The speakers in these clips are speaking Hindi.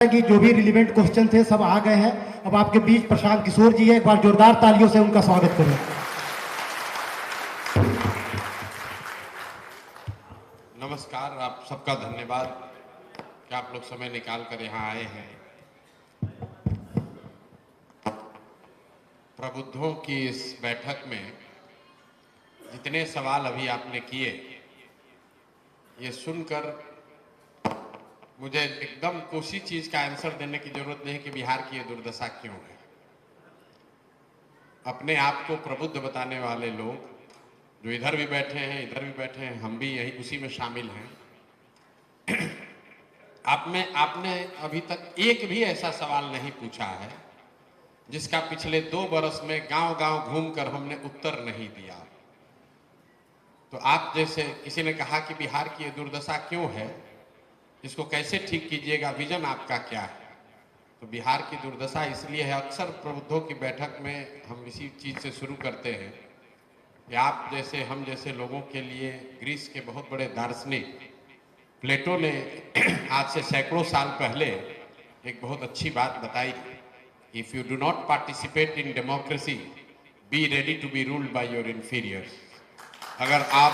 कि जो भी रिलेवेंट क्वेश्चन थे सब आ गए हैं। अब आपके बीच प्रशांत किशोर जी है, एक बार जोरदार तालियों से उनका स्वागत करें। नमस्कार, आप सबका धन्यवाद कि आप लोग समय निकाल कर यहाँ आए हैं। प्रबुद्धों की इस बैठक में जितने सवाल अभी आपने किए, ये सुनकर मुझे एकदम उसी चीज का आंसर देने की जरूरत नहीं कि बिहार की ये दुर्दशा क्यों है। अपने आप को प्रबुद्ध बताने वाले लोग जो इधर भी बैठे हैं, इधर भी बैठे हैं, हम भी यही उसी में शामिल हैं। आपने अभी तक एक भी ऐसा सवाल नहीं पूछा है जिसका पिछले 2 बरस में गांव-गांव घूमकर हमने उत्तर नहीं दिया। तो आप जैसे किसी ने कहा कि बिहार की ये दुर्दशा क्यों है, इसको कैसे ठीक कीजिएगा, विजन आपका क्या है? तो बिहार की दुर्दशा इसलिए है, अक्सर प्रबुद्धों की बैठक में हम इसी चीज से शुरू करते हैं कि आप जैसे हम जैसे लोगों के लिए ग्रीस के बहुत बड़े दार्शनिक प्लेटो ने आज से सैकड़ों साल पहले एक बहुत अच्छी बात बताई, if you do not participate in democracy be ready to be ruled by your inferiors. अगर आप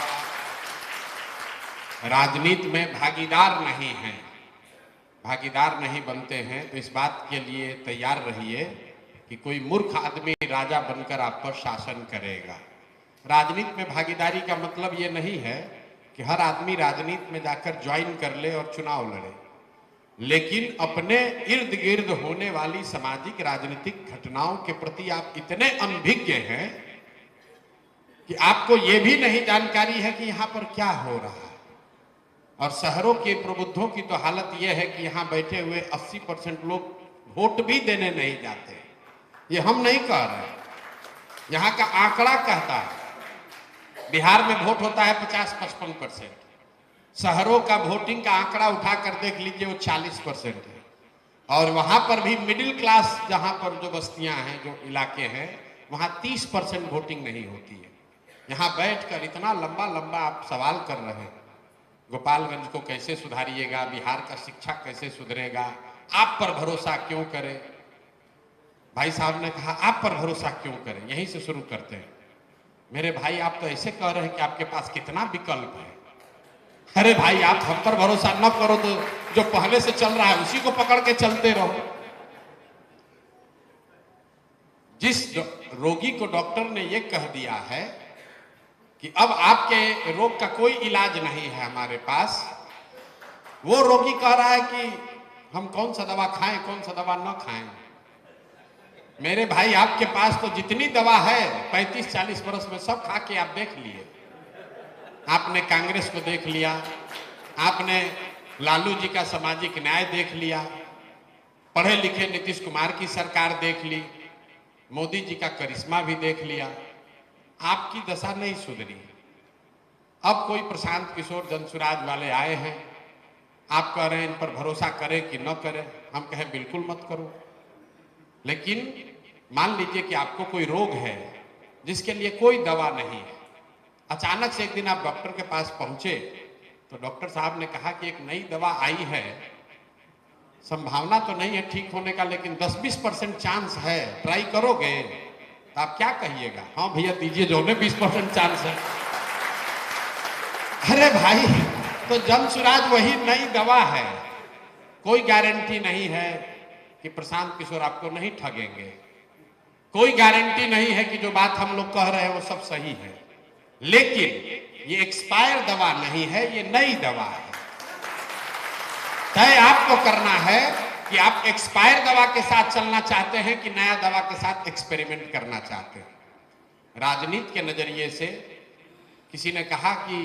राजनीति में भागीदार नहीं बनते हैं तो इस बात के लिए तैयार रहिए कि कोई मूर्ख आदमी राजा बनकर आप पर शासन करेगा। राजनीति में भागीदारी का मतलब ये नहीं है कि हर आदमी राजनीति में जाकर ज्वाइन कर ले और चुनाव लड़े, लेकिन अपने इर्द गिर्द होने वाली सामाजिक राजनीतिक घटनाओं के प्रति आप इतने अनभिज्ञ हैं कि आपको ये भी नहीं जानकारी है कि यहाँ पर क्या हो रहा है। और शहरों के प्रबुद्धों की तो हालत यह है कि यहाँ बैठे हुए 80% लोग वोट भी देने नहीं जाते। ये हम नहीं कह रहे, यहाँ का आंकड़ा कहता है। बिहार में वोट होता है 50-55%, शहरों का वोटिंग का आंकड़ा उठाकर देख लीजिए, वो 40% है। और वहां पर भी मिडिल क्लास जहां पर जो बस्तियां हैं, जो इलाके हैं, वहां 30% वोटिंग नहीं होती है। यहाँ बैठकर इतना लंबा लंबा आप सवाल कर रहे हैं, गोपालगंज को कैसे सुधारिएगा, बिहार का शिक्षा कैसे सुधरेगा, आप पर भरोसा क्यों करें। भाई साहब ने कहा आप पर भरोसा क्यों करें, यहीं से शुरू करते हैं। मेरे भाई आप तो ऐसे कह रहे हैं कि आपके पास कितना विकल्प है। अरे भाई आप हम पर भरोसा न करो तो जो पहले से चल रहा है उसी को पकड़ के चलते रहो। जिस रोगी को डॉक्टर ने यह कह दिया है कि अब आपके रोग का कोई इलाज नहीं है हमारे पास, वो रोगी कह रहा है कि हम कौन सा दवा खाएं, कौन सा दवा न खाएं। मेरे भाई आपके पास तो जितनी दवा है 35-40 बरस में सब खा के आप देख लिए। आपने कांग्रेस को देख लिया, आपने लालू जी का सामाजिक न्याय देख लिया, पढ़े लिखे नीतीश कुमार की सरकार देख ली, मोदी जी का करिश्मा भी देख लिया। आपकी दशा नहीं सुधरी। अब कोई प्रशांत किशोर जनसुराज वाले आए हैं, आप कह रहे हैं इन पर भरोसा करें कि न करें। हम कहें बिल्कुल मत करो, लेकिन मान लीजिए कि आपको कोई रोग है जिसके लिए कोई दवा नहीं है। अचानक से एक दिन आप डॉक्टर के पास पहुंचे तो डॉक्टर साहब ने कहा कि एक नई दवा आई है, संभावना तो नहीं है ठीक होने का, लेकिन 10-20% चांस है, ट्राई करोगे? तो आप क्या कहिएगा? हाँ भैया दीजिए, जो ने 20% चांस है। अरे भाई तो जनसुराज वही नई दवा है, कोई गारंटी नहीं है कि प्रशांत किशोर आपको नहीं ठगेंगे, कोई गारंटी नहीं है कि जो बात हम लोग कह रहे हैं वो सब सही है। लेकिन ये एक्सपायर दवा नहीं है, ये नई दवा है। तय आपको करना है कि आप एक्सपायर दवा के साथ चलना चाहते हैं कि नया दवा के साथ एक्सपेरिमेंट करना चाहते हैं। राजनीति के नजरिए से किसी ने कहा कि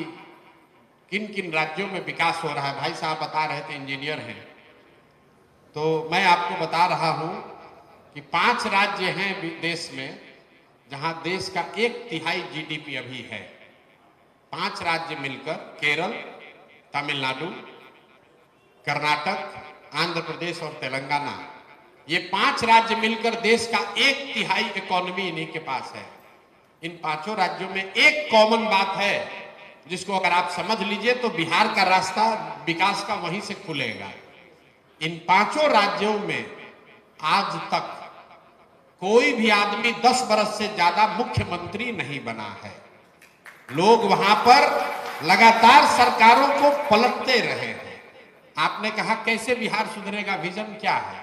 किन किन राज्यों में विकास हो रहा है, भाई साहब बता रहे थे इंजीनियर हैं, तो मैं आपको बता रहा हूं कि 5 राज्य हैं देश में जहां देश का 1/3 जीडीपी अभी है। 5 राज्य मिलकर, केरल, तमिलनाडु, कर्नाटक, आंध्र प्रदेश और तेलंगाना, ये 5 राज्य मिलकर देश का 1/3 इकोनॉमी इन्हीं के पास है। इन 5 राज्यों में एक कॉमन बात है जिसको अगर आप समझ लीजिए तो बिहार का रास्ता विकास का वहीं से खुलेगा। इन 5 राज्यों में आज तक कोई भी आदमी 10 वर्ष से ज्यादा मुख्यमंत्री नहीं बना है। लोग वहां पर लगातार सरकारों को पलटते रहे हैं। आपने कहा कैसे बिहार सुधरेगा, विजन क्या है?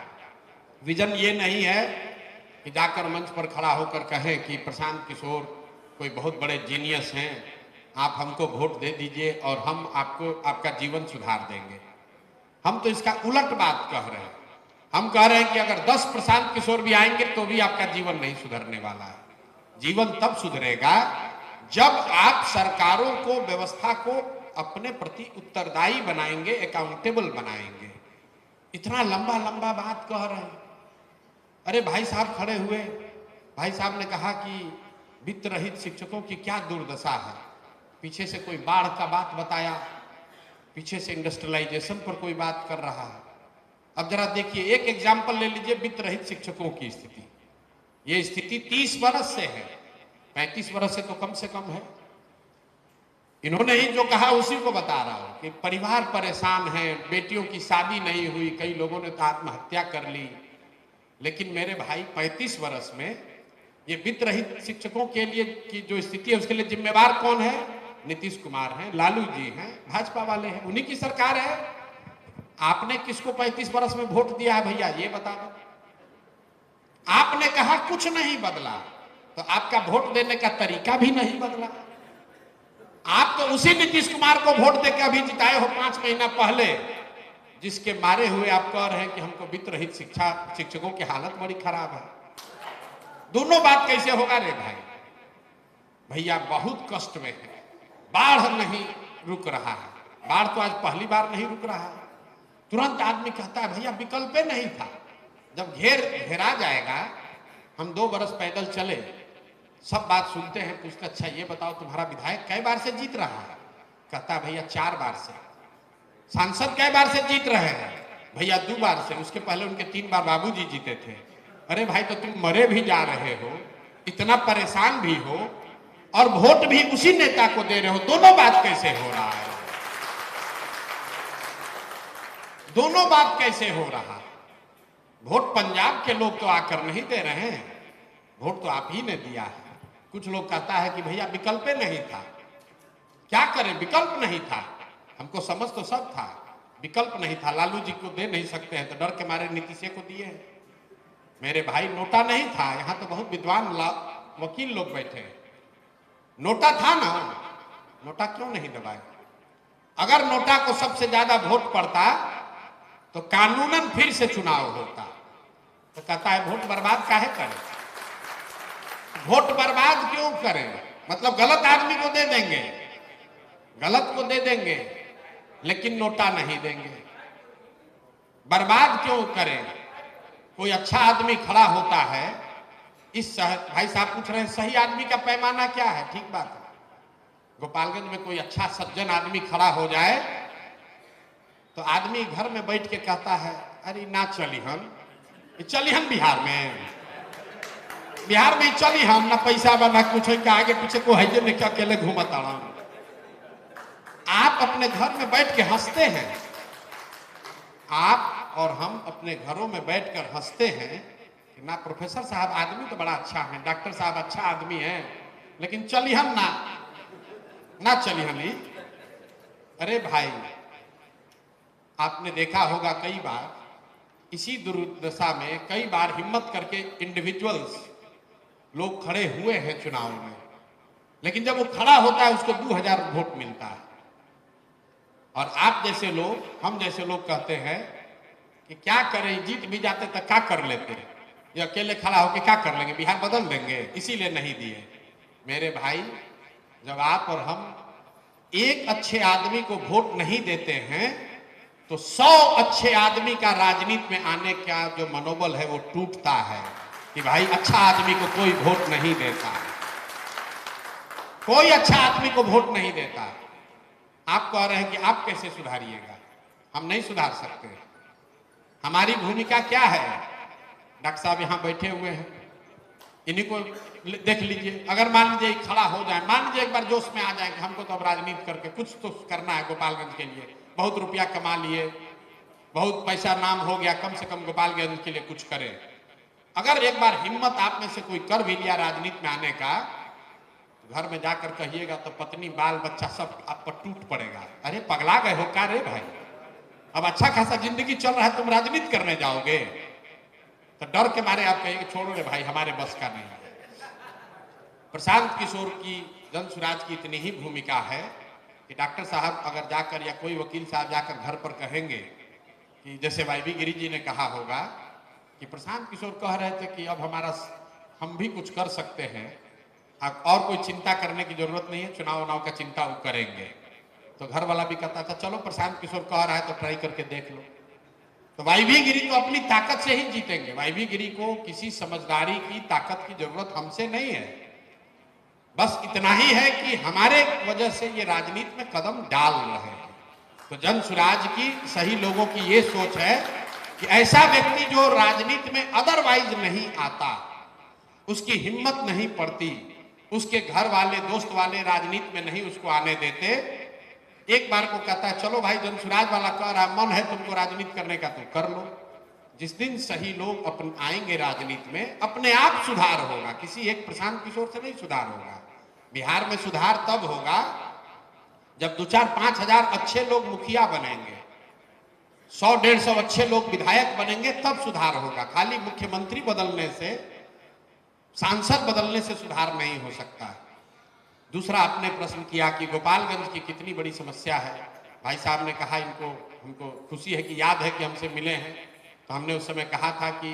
विजन ये नहीं है कि जाकर मंच पर खड़ा होकर कहें कि प्रशांत किशोर कोई बहुत बड़े जीनियस हैं, आप हमको वोट दे दीजिए और हम आपको आपका जीवन सुधार देंगे। हम तो इसका उलट बात कह रहे हैं। हम कह रहे हैं कि अगर 10 प्रशांत किशोर भी आएंगे तो भी आपका जीवन नहीं सुधरने वाला है। जीवन तब सुधरेगा जब आप सरकारों को, व्यवस्था को अपने प्रति उत्तरदायी बनाएंगे, अकाउंटेबल बनाएंगे। इतना लंबा लंबा बात कह रहे हैं। अरे भाई साहब खड़े हुए, भाई साहब ने कहा कि वित्त रहित शिक्षकों की क्या दुर्दशा है। पीछे से कोई बाढ़ का बात बताया, पीछे से इंडस्ट्रियलाइजेशन पर कोई बात कर रहा है। अब जरा देखिए, एक एग्जाम्पल ले लीजिए वित्त रहित शिक्षकों की स्थिति। ये स्थिति 30 वर्ष से है, 35 वर्ष से तो कम है। इन्होंने ही जो कहा उसी को बता रहा हूं कि परिवार परेशान है, बेटियों की शादी नहीं हुई, कई लोगों ने तो आत्महत्या कर ली। लेकिन मेरे भाई 35 वर्ष में ये वित्त रहित शिक्षकों के लिए की जो स्थिति है उसके लिए जिम्मेवार कौन है? नीतीश कुमार हैं, लालू जी हैं, भाजपा वाले हैं, उन्हीं की सरकार है। आपने किसको 35 वर्ष में वोट दिया है भैया, ये बता दो। आपने कहा कुछ नहीं बदला, तो आपका वोट देने का तरीका भी नहीं बदला। आप तो उसी नीतीश कुमार को वोट देकर अभी जिताए हो 5 महीना पहले, जिसके मारे हुए आप कह रहे हैं कि हमको वित्त रहित शिक्षकों की हालत बड़ी खराब है। दोनों बात कैसे होगा रे भाई? भैया बहुत कष्ट में है, बाढ़ नहीं रुक रहा है। बाढ़ तो आज पहली बार नहीं रुक रहा है। तुरंत आदमी कहता है भैया विकल्प नहीं था। जब घेरा जाएगा, हम 2 बरस पैदल चले, सब बात सुनते हैं, पूछते अच्छा ये बताओ तुम्हारा विधायक कई बार से जीत रहा है? कहता है भैया 4 बार से। सांसद कई बार से जीत रहे हैं? भैया 2 बार से, उसके पहले उनके 3 बार बाबूजी जीते थे। अरे भाई तो तुम मरे भी जा रहे हो, इतना परेशान भी हो और वोट भी उसी नेता को दे रहे हो। दोनों बात कैसे हो रहा है? दोनों बात कैसे हो रहा है? वोट पंजाब के लोग तो आकर नहीं दे रहे हैं, वोट तो आप ही ने दिया है। कुछ लोग कहता है कि भैया विकल्प नहीं था। क्या करें, विकल्प नहीं था। हमको समझ तो सब था, विकल्प नहीं था। लालू जी को दे नहीं सकते हैं तो डर के मारे नीतीश को दिए हैं। मेरे भाई नोटा नहीं था, यहां तो बहुत विद्वान वकील लोग बैठे हैं। नोटा था ना, नोटा क्यों नहीं दबाए? अगर नोटा को सबसे ज्यादा वोट पड़ता तो कानूनन फिर से चुनाव होता। तो कहता है वोट बर्बाद काहे करें? वोट बर्बाद क्यों करें? मतलब गलत आदमी को दे देंगे, गलत को दे देंगे, लेकिन नोटा नहीं देंगे। बर्बाद क्यों करें? कोई अच्छा आदमी खड़ा होता है। भाई साहब पूछ रहे हैं सही आदमी का पैमाना क्या है? ठीक बात है, गोपालगंज में कोई अच्छा सज्जन आदमी खड़ा हो जाए तो आदमी घर में बैठ के कहता है अरे ना चलिहन बिहार में चली हम ना पैसा बना कुछ आगे पीछे को है नहीं, अकेले घूमता रहा। आप अपने घर में बैठ के हंसते हैं, आप और हम अपने घरों में बैठकर हंसते हैं कि ना प्रोफेसर साहब आदमी तो बड़ा अच्छा है, डॉक्टर साहब अच्छा आदमी है, लेकिन चलिहन ना चलिहन। अरे भाई आपने देखा होगा कई बार इसी दुर्दशा में कई बार हिम्मत करके इंडिविजुअल्स लोग खड़े हुए हैं चुनाव में, लेकिन जब वो खड़ा होता है उसको 2000 वोट मिलता है। और आप जैसे लोग, हम जैसे लोग कहते हैं कि क्या करें, जीत भी जाते तो क्या कर लेते, ये अकेले खड़ा होकर क्या कर लेंगे, बिहार बदल देंगे, इसीलिए नहीं दिए। मेरे भाई जब आप और हम एक अच्छे आदमी को वोट नहीं देते हैं तो 100 अच्छे आदमी का राजनीति में आने का जो मनोबल है वो टूटता है कि भाई अच्छा आदमी को कोई वोट नहीं देता, कोई अच्छा आदमी को वोट नहीं देता। आप कह रहे हैं कि आप कैसे सुधारिएगा? हम नहीं सुधार सकते। हमारी भूमिका क्या है? डॉक्टर साहब यहां बैठे हुए हैं, इन्हीं को देख लीजिए। अगर मान लीजिए खड़ा हो जाए, मान लीजिए एक बार जोश में आ जाए कि हमको तो अब राजनीति करके कुछ तो करना है गोपालगंज के लिए, बहुत रुपया कमा लिए, बहुत पैसा नाम हो गया, कम से कम गोपालगंज के लिए कुछ करें। अगर एक बार हिम्मत आप में से कोई कर भी लिया राजनीति में आने का, तो घर में जाकर कहिएगा तो पत्नी बाल बच्चा सब आप पर टूट पड़ेगा। अरे पगला गए हो क्या रे भाई, अब अच्छा खासा जिंदगी चल रहा है, तुम राजनीति करने जाओगे? तो डर के मारे आप कहेंगे छोड़ो रे भाई, हमारे बस का नहीं है। प्रशांत किशोर की, जनसुराज की इतनी ही भूमिका है कि डॉक्टर साहब अगर जाकर या कोई वकील साहब जाकर घर पर कहेंगे कि जैसे वाईवी गिरी जी ने कहा होगा कि प्रशांत किशोर कह रहे थे कि अब हम भी कुछ कर सकते हैं, अब और कोई चिंता करने की जरूरत नहीं है, चुनाव उनाव का चिंता वो करेंगे। तो घर वाला भी कहता था चलो प्रशांत किशोर कह रहा है तो ट्राई करके देख लो। तो वाईवी गिरी तो अपनी ताकत से ही जीतेंगे। वाईवी गिरी को किसी समझदारी की, ताकत की जरूरत हमसे नहीं है। बस इतना ही है कि हमारे वजह से ये राजनीति में कदम डाल रहे हैं। तो जनसुराज की, सही लोगों की ये सोच है कि ऐसा व्यक्ति जो राजनीति में अदरवाइज नहीं आता, उसकी हिम्मत नहीं पड़ती, उसके घर वाले, दोस्त वाले राजनीति में नहीं उसको आने देते, एक बार को कहता है चलो भाई जनसुराज वाला कह रहा, मन है तुमको राजनीति करने का तो कर लो। जिस दिन सही लोग अपन आएंगे राजनीति में, अपने आप सुधार होगा। किसी एक प्रशांत किशोर से नहीं सुधार होगा। बिहार में सुधार तब होगा जब 2-4-5 हजार अच्छे लोग मुखिया बनेंगे, 100-150 अच्छे लोग विधायक बनेंगे, तब सुधार होगा। खाली मुख्यमंत्री बदलने से, सांसद बदलने से सुधार नहीं हो सकता। दूसरा आपने प्रश्न किया कि गोपालगंज की कितनी बड़ी समस्या है। भाई साहब ने कहा हमको खुशी है कि याद है कि हमसे मिले हैं। तो हमने उस समय कहा था कि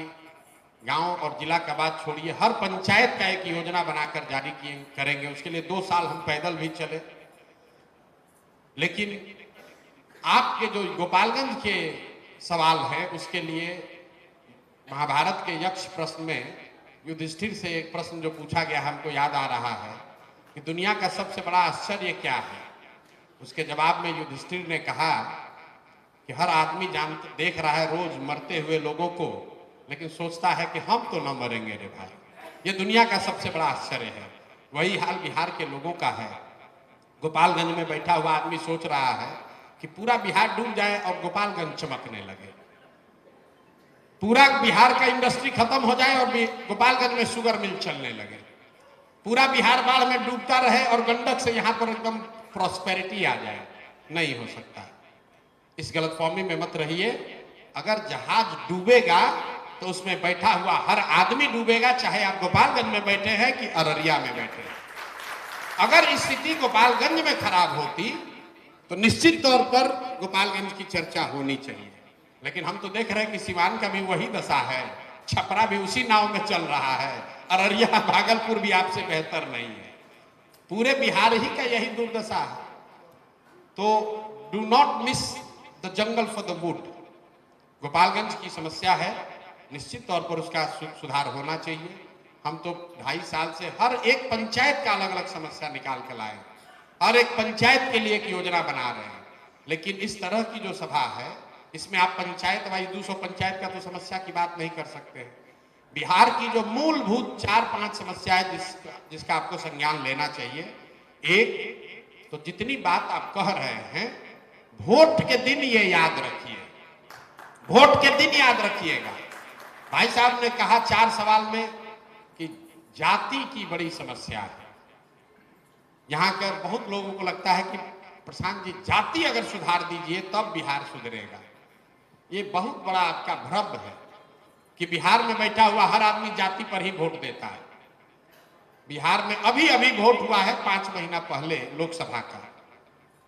गांव और जिला का बात छोड़िए, हर पंचायत का एक योजना बनाकर जारी करेंगे। उसके लिए 2 साल हम पैदल भी चले। लेकिन आपके जो गोपालगंज के सवाल हैं, उसके लिए महाभारत के यक्ष प्रश्न में युधिष्ठिर से एक प्रश्न जो पूछा गया, हमको याद आ रहा है कि दुनिया का सबसे बड़ा आश्चर्य क्या है। उसके जवाब में युधिष्ठिर ने कहा कि हर आदमी देख रहा है रोज मरते हुए लोगों को, लेकिन सोचता है कि हम तो न मरेंगे रे भाई। ये दुनिया का सबसे बड़ा आश्चर्य है। वही हाल बिहार के लोगों का है। गोपालगंज में बैठा हुआ आदमी सोच रहा है कि पूरा बिहार डूब जाए और गोपालगंज चमकने लगे, पूरा बिहार का इंडस्ट्री खत्म हो जाए और गोपालगंज में शुगर मिल चलने लगे, पूरा बिहार बाढ़ में डूबता रहे और गंडक से यहां पर एकदम प्रॉस्पेरिटी आ जाए। नहीं हो सकता। इस गलतफहमी में मत रहिए। अगर जहाज डूबेगा तो उसमें बैठा हुआ हर आदमी डूबेगा, चाहे आप गोपालगंज में बैठे हैं कि अररिया में बैठे हैं। अगर स्थिति गोपालगंज में खराब होती तो निश्चित तौर पर गोपालगंज की चर्चा होनी चाहिए। लेकिन हम तो देख रहे हैं कि सिवान का भी वही दशा है, छपरा भी उसी नाव में चल रहा है, अररिया भागलपुर भी आपसे बेहतर नहीं है। पूरे बिहार ही का यही दुर्दशा है। तो do not miss the jungle for the wood. Gopalganj की समस्या है, निश्चित तौर पर उसका सुधार होना चाहिए। हम तो 2.5 साल से हर एक पंचायत का अलग अलग समस्या निकाल कर लाए, हर एक पंचायत के लिए एक योजना बना रहे हैं। लेकिन इस तरह की जो सभा है, इसमें आप पंचायत वाइज 200 पंचायत का तो समस्या की बात नहीं कर सकते हैं। बिहार की जो मूलभूत 4-5 समस्या है जिसका आपको संज्ञान लेना चाहिए। एक तो जितनी बात आप कह रहे हैं, वोट के दिन ये याद रखिए, वोट के दिन याद रखिएगा। भाई साहब ने कहा 4 सवाल में कि जाति की बड़ी समस्या है। यहां के बहुत लोगों को लगता है कि प्रशांत जी जाति अगर सुधार दीजिए तब बिहार सुधरेगा। ये बहुत बड़ा आपका भ्रम है कि बिहार में बैठा हुआ हर आदमी जाति पर ही वोट देता है। बिहार में अभी अभी वोट हुआ है 5 महीना पहले लोकसभा का।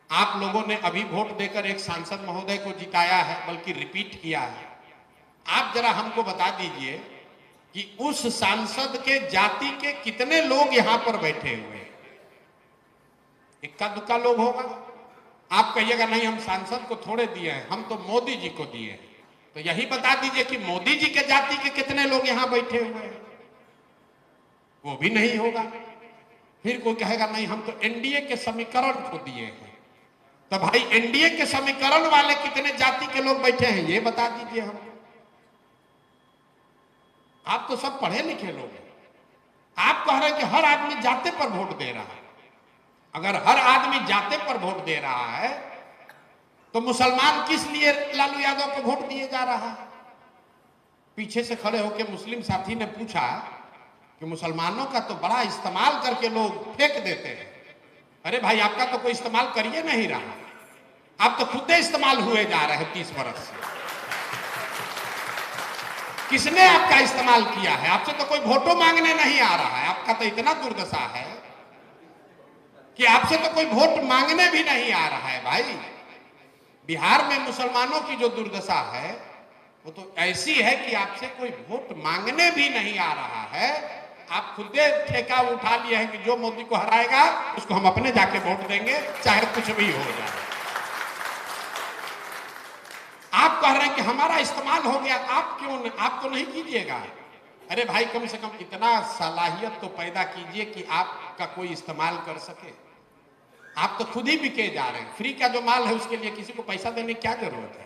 आप लोगों ने अभी वोट देकर एक सांसद महोदय को जिताया है, बल्कि रिपीट किया है। आप जरा हमको बता दीजिए कि उस सांसद के जाति के कितने लोग यहां पर बैठे हुए हैं? इक्का दुक्का लोग होगा। आप कहिएगा नहीं हम सांसद को थोड़े दिए हैं, हम तो मोदी जी को दिए हैं। तो यही बता दीजिए कि मोदी जी के जाति के कितने लोग यहां बैठे हुए हैं? वो भी नहीं होगा। फिर कोई कहेगा नहीं हम तो एनडीए के समीकरण को दिए हैं। तो भाई एनडीए के समीकरण वाले कितने जाति के लोग बैठे हैं ये बता दीजिए हम। आप तो सब पढ़े लिखे लोग हैं। आप कह रहे हैं कि हर आदमी जाते पर वोट दे रहा है। अगर हर आदमी जाते पर वोट दे रहा है तो मुसलमान किस लिए लालू यादव को वोट दिए जा रहा है? पीछे से खड़े होकर मुस्लिम साथी ने पूछा कि मुसलमानों का तो बड़ा इस्तेमाल करके लोग फेंक देते हैं। अरे भाई, आपका तो कोई इस्तेमाल करिए नहीं रहा, आप तो खुद इस्तेमाल हुए जा रहे हैं 30 वर्ष से। किसने आपका इस्तेमाल किया है? आपसे तो कोई वोटों मांगने नहीं आ रहा है। आपका तो इतना दुर्दशा है कि आपसे तो कोई वोट मांगने भी नहीं आ रहा है। भाई, बिहार में मुसलमानों की जो दुर्दशा है वो तो ऐसी है कि आपसे कोई वोट मांगने भी नहीं आ रहा है। आप खुद ठेका उठा लिए हैं कि जो मोदी को हराएगा उसको हम अपने जाके वोट देंगे, चाहे कुछ भी हो जाए। आप कह रहे हैं कि हमारा इस्तेमाल हो गया, आप तो नहीं कीजिएगा। अरे भाई, कम से कम इतना सलाहियत तो पैदा कीजिए कि आपका कोई इस्तेमाल कर सके। आप तो खुद ही बिके जा रहे हैं। फ्री का जो माल है उसके लिए किसी को पैसा देने की क्या जरूरत है?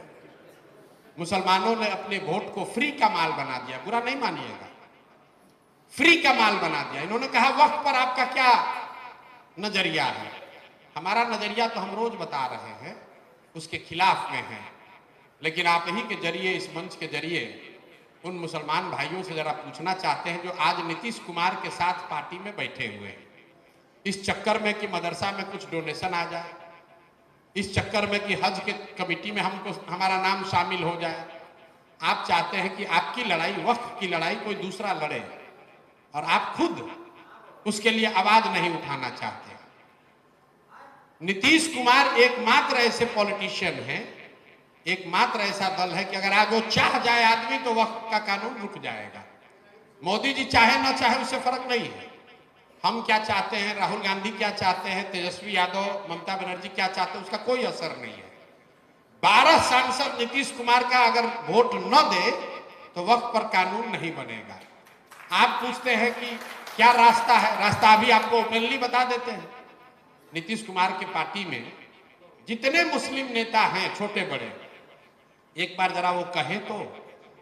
मुसलमानों ने अपने वोट को फ्री का माल बना दिया, बुरा नहीं मानिएगा, फ्री का माल बना दिया। इन्होंने कहा वक्त पर आपका क्या नजरिया है? हमारा नजरिया तो हम रोज बता रहे हैं, उसके खिलाफ में है। लेकिन आप ही के जरिए, इस मंच के जरिए उन मुसलमान भाइयों से जरा पूछना चाहते हैं जो आज नीतीश कुमार के साथ पार्टी में बैठे हुए हैं, इस चक्कर में कि मदरसा में कुछ डोनेशन आ जाए, इस चक्कर में कि हज के कमेटी में हमारा नाम शामिल हो जाए। आप चाहते हैं कि आपकी लड़ाई, वक्त की लड़ाई, कोई दूसरा लड़े और आप खुद उसके लिए आवाज नहीं उठाना चाहते। नीतीश कुमार एकमात्र ऐसे पॉलिटिशियन हैं, एकमात्र ऐसा दल है कि अगर आज वो चाह जाए आदमी तो वक्त का कानून रुक जाएगा। मोदी जी चाहे ना चाहे उससे फर्क नहीं है। हम क्या चाहते हैं, राहुल गांधी क्या चाहते हैं, तेजस्वी यादव, ममता बनर्जी क्या चाहते हैं, उसका कोई असर नहीं है। 12 सांसद नीतीश कुमार का अगर वोट न दे तो वक्त पर कानून नहीं बनेगा। आप पूछते हैं कि क्या रास्ता है? रास्ता अभी आपको ओपनली बता देते हैं। नीतीश कुमार की पार्टी में जितने मुस्लिम नेता हैं, छोटे बड़े, एक बार जरा वो कहें तो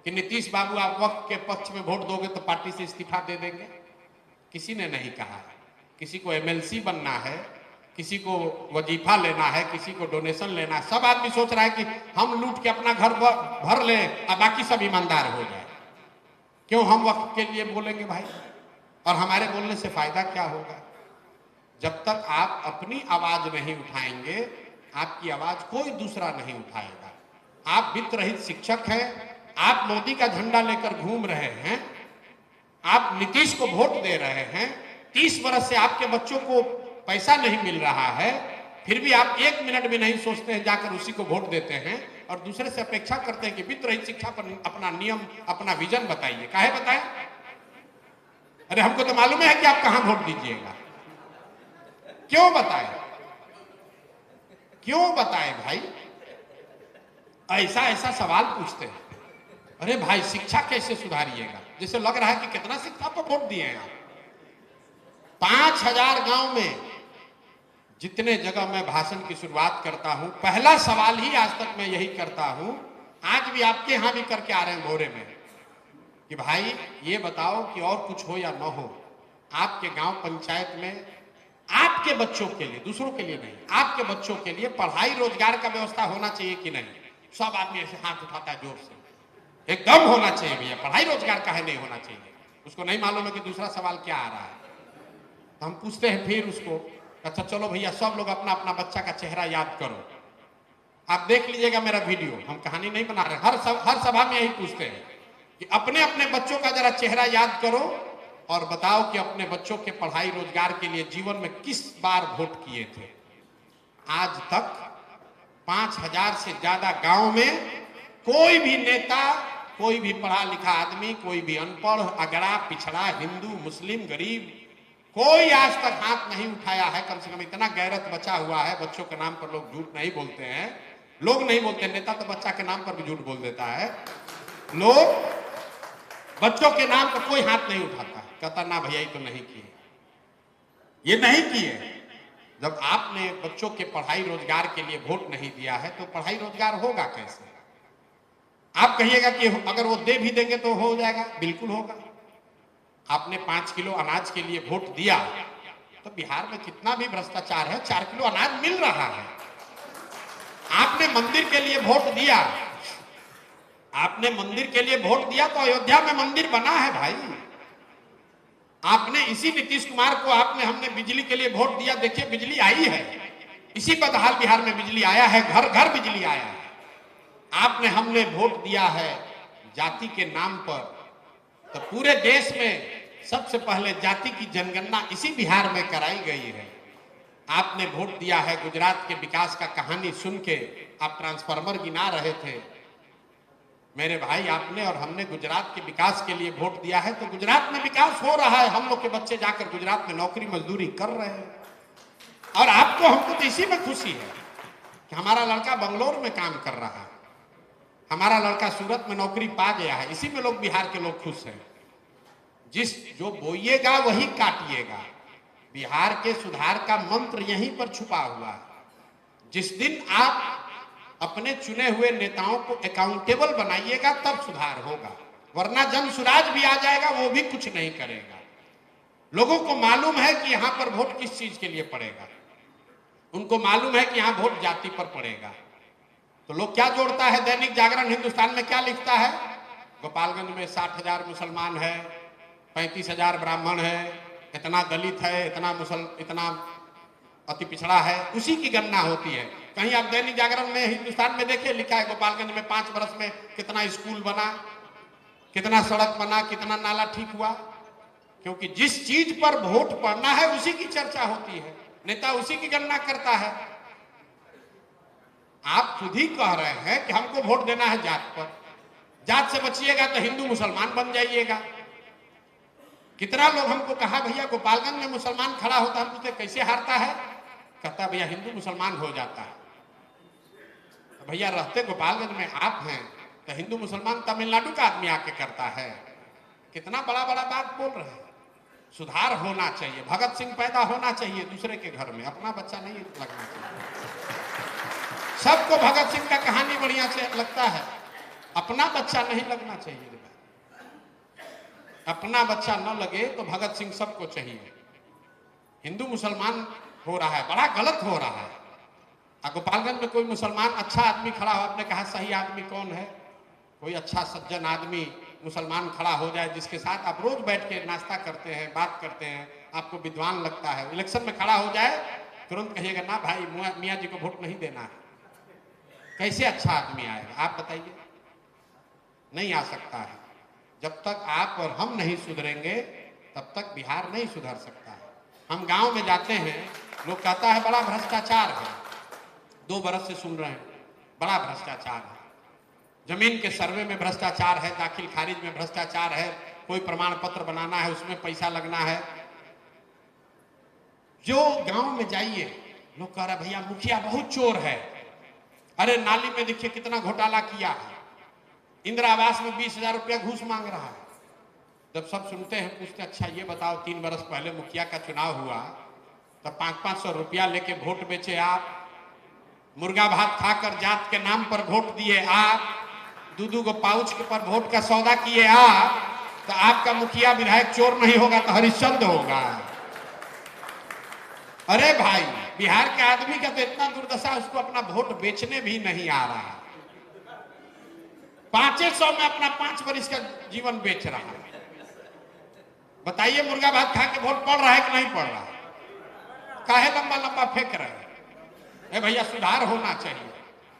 कि नीतीश बाबू आप वक्त के पक्ष में वोट दोगे तो पार्टी से इस्तीफा दे देंगे। किसी ने नहीं कहा। किसी को एमएलसी बनना है, किसी को वजीफा लेना है, किसी को डोनेशन लेना है। सब आदमी सोच रहा है कि हम लूट के अपना घर भर लें और बाकी सब ईमानदार हो जाए। क्यों हम वक्त के लिए बोलेंगे भाई? और हमारे बोलने से फायदा क्या होगा? जब तक आप अपनी आवाज नहीं उठाएंगे, आपकी आवाज कोई दूसरा नहीं उठाएगा। आप वित्त रहित शिक्षक हैं, आप मोदी का झंडा लेकर घूम रहे हैं, आप नीतीश को वोट दे रहे हैं, 30 वर्ष से आपके बच्चों को पैसा नहीं मिल रहा है, फिर भी आप 1 मिनट भी नहीं सोचते हैं, जाकर उसी को वोट देते हैं और दूसरे से अपेक्षा करते हैं कि वित्त रहित शिक्षा पर अपना नियम, अपना विजन बताइए। काहे बताएं? अरे हमको तो मालूम है कि आप कहां वोट दीजिएगा। क्यों बताएं? क्यों बताएं भाई? ऐसा ऐसा सवाल पूछते हैं। अरे भाई, शिक्षा कैसे सुधारिएगा? जैसे लग रहा है कि कितना शिक्षा पर वोट दिए हैं आप। 5000 गांव में जितने जगह मैं भाषण की शुरुआत करता हूं, पहला सवाल ही आज तक मैं यही करता हूं, आज भी आपके यहां भी करके आ रहे हैं भोरे में, कि भाई ये बताओ कि और कुछ हो या न हो, आपके गांव पंचायत में आपके बच्चों के लिए, दूसरों के लिए नहीं, आपके बच्चों के लिए पढ़ाई रोजगार का व्यवस्था होना चाहिए कि नहीं? सब आदमी ऐसे हाथ उठाता है जोर से। एकदम होना चाहिए भैया, पढ़ाई रोजगार काहे नहीं होना चाहिए? उसको नहीं मालूम है कि दूसरा सवाल क्या आ रहा है। तो हम पूछते हैं फिर उसको, अच्छा चलो भैया सब लोग अपना अपना बच्चा का चेहरा याद करो। आप देख लीजिएगा मेरा वीडियो, हम कहानी नहीं बना रहे। हर सभा में यही पूछते हैं कि अपने अपने बच्चों का जरा चेहरा याद करो और बताओ कि अपने बच्चों के पढ़ाई रोजगार के लिए जीवन में किस बार वोट किए थे। आज तक 5000 से ज्यादा गांव में कोई भी नेता, कोई भी पढ़ा लिखा आदमी, कोई भी अनपढ़, अगड़ा, पिछड़ा, हिंदू, मुस्लिम, गरीब, कोई आज तक हाथ नहीं उठाया है। कम से कम इतना गैरत बचा हुआ है। बच्चों के नाम पर लोग झूठ नहीं बोलते हैं, लोग नहीं बोलते, नेता तो बच्चा के नाम पर भी झूठ बोल देता है। लोग बच्चों के नाम पर कोई हाथ नहीं उठाता, कहता ना भैया ये तो नहीं किए, ये नहीं किए। जब आपने बच्चों के पढ़ाई रोजगार के लिए वोट नहीं दिया है तो पढ़ाई रोजगार होगा कैसे? आप कहिएगा कि अगर वो दे भी देंगे तो हो जाएगा, बिल्कुल होगा। आपने 5 किलो अनाज के लिए वोट दिया तो बिहार में कितना भी भ्रष्टाचार है, 4 किलो अनाज मिल रहा है। आपने मंदिर के लिए वोट दिया, आपने मंदिर के लिए वोट दिया तो अयोध्या में मंदिर बना है भाई। आपने इसी नीतीश कुमार को हमने बिजली के लिए वोट दिया, देखिए बिजली आई है। इसी बदहाल बिहार में बिजली आया है, घर घर बिजली आया है। हमने वोट दिया है जाति के नाम पर, तो पूरे देश में सबसे पहले जाति की जनगणना इसी बिहार में कराई गई है। आपने वोट दिया है गुजरात के विकास का कहानी सुन के, आप ट्रांसफार्मर गिना रहे थे मेरे भाई। आपने और हमने गुजरात के विकास के लिए वोट दिया है, तो गुजरात में विकास हो रहा है। हम लोग के बच्चे जाकर गुजरात में नौकरी मजदूरी कर रहे हैं। और आपको हमको तो इसी में खुशी है कि हमारा लड़का बंगलोर में काम कर रहा है, हमारा लड़का सूरत में नौकरी पा गया है। इसी में लोग, बिहार के लोग खुश हैं। जो बोइएगा वही काटिएगा। बिहार के सुधार का मंत्र यहीं पर छुपा हुआ है। जिस दिन आप अपने चुने हुए नेताओं को अकाउंटेबल बनाइएगा तब सुधार होगा, वरना जन सुराज भी आ जाएगा, वो भी कुछ नहीं करेगा। लोगों को मालूम है कि यहां पर वोट किस चीज के लिए पड़ेगा, उनको मालूम है कि यहां वोट जाति पर पड़ेगा। तो लोग क्या जोड़ता है, दैनिक जागरण हिंदुस्तान में क्या लिखता है, गोपालगंज में 60,000 मुसलमान है, 35,000 ब्राह्मण है, इतना दलित है, इतना अति पिछड़ा है, उसी की गणना होती है। कहीं आप दैनिक जागरण में हिंदुस्तान में देखिए, लिखा है गोपालगंज में 5 वर्ष में कितना स्कूल बना, कितना सड़क बना, कितना नाला ठीक हुआ। क्योंकि जिस चीज पर वोट पड़ना है उसी की चर्चा होती है, नेता उसी की गणना करता है। आप खुद ही कह रहे हैं कि हमको वोट देना है जात पर, जात से बचिएगा तो हिंदू मुसलमान बन जाइएगा। कितना लोग हमको कहा भैया गोपालगंज में मुसलमान खड़ा होता, हम पूछते कैसे हारता है, कहता भैया हिंदू मुसलमान हो जाता है। तो भैया रहते गोपालगंज में आप हैं तो हिंदू मुसलमान तमिलनाडु का आदमी आके करता है। कितना बड़ा बड़ा बात बोल रहे हैं। सुधार होना चाहिए, भगत सिंह पैदा होना चाहिए दूसरे के घर में, अपना बच्चा नहीं लगना चाहिए। सबको भगत सिंह का कहानी बढ़िया से लगता है, अपना बच्चा नहीं लगना चाहिए। अपना बच्चा न लगे तो भगत सिंह सबको चाहिए। हिंदू मुसलमान हो रहा है, बड़ा गलत हो रहा है। गोपालगंज में कोई मुसलमान अच्छा आदमी खड़ा हो, आपने कहा सही आदमी कौन है, कोई अच्छा सज्जन आदमी मुसलमान खड़ा हो जाए जिसके साथ आप रोज बैठ के नाश्ता करते हैं, बात करते हैं, आपको विद्वान लगता है, इलेक्शन में खड़ा हो जाए तुरंत कहिएगा ना भाई मियाँ जी को वोट नहीं देना है। कैसे अच्छा आदमी आएगा आप बताइए? नहीं आ सकता है। जब तक आप और हम नहीं सुधरेंगे तब तक बिहार नहीं सुधर सकता है। हम गांव में जाते हैं, लोग कहता है बड़ा भ्रष्टाचार है, 2 बरस से सुन रहे हैं, बड़ा भ्रष्टाचार है। जमीन के सर्वे में भ्रष्टाचार है, दाखिल खारिज में भ्रष्टाचार है, कोई प्रमाण पत्र बनाना है उसमें पैसा लगना है। जो गांव में जाइए लोग कह रहे भैया मुखिया बहुत चोर है, अरे नाली में देखिए कितना घोटाला किया है, इंदिरा आवास में 20,000 रुपया घूस मांग रहा है। जब सब सुनते हैं पूछते अच्छा ये बताओ 3 बरस पहले मुखिया का चुनाव हुआ तब 500-500 रुपया लेके वोट बेचे आप, मुर्गा भात खाकर जात के नाम पर वोट दिए आप, 2-2 गो पाउच के पर वोट का सौदा किए आप, तो आपका मुखिया विधायक चोर नहीं होगा तो हरिश्चंद्र होगा। अरे भाई बिहार के आदमी का तो इतना दुर्दशा, उसको अपना वोट बेचने भी नहीं आ रहा है। 500 में अपना 5 वर्ष का जीवन बेच रहा है। बताइए मुर्गा भात खा के वोट पड़ रहा है कि नहीं पड़ रहा है? काहे लंबा लंबा फेंक रहे हैं? ए भैया सुधार होना चाहिए।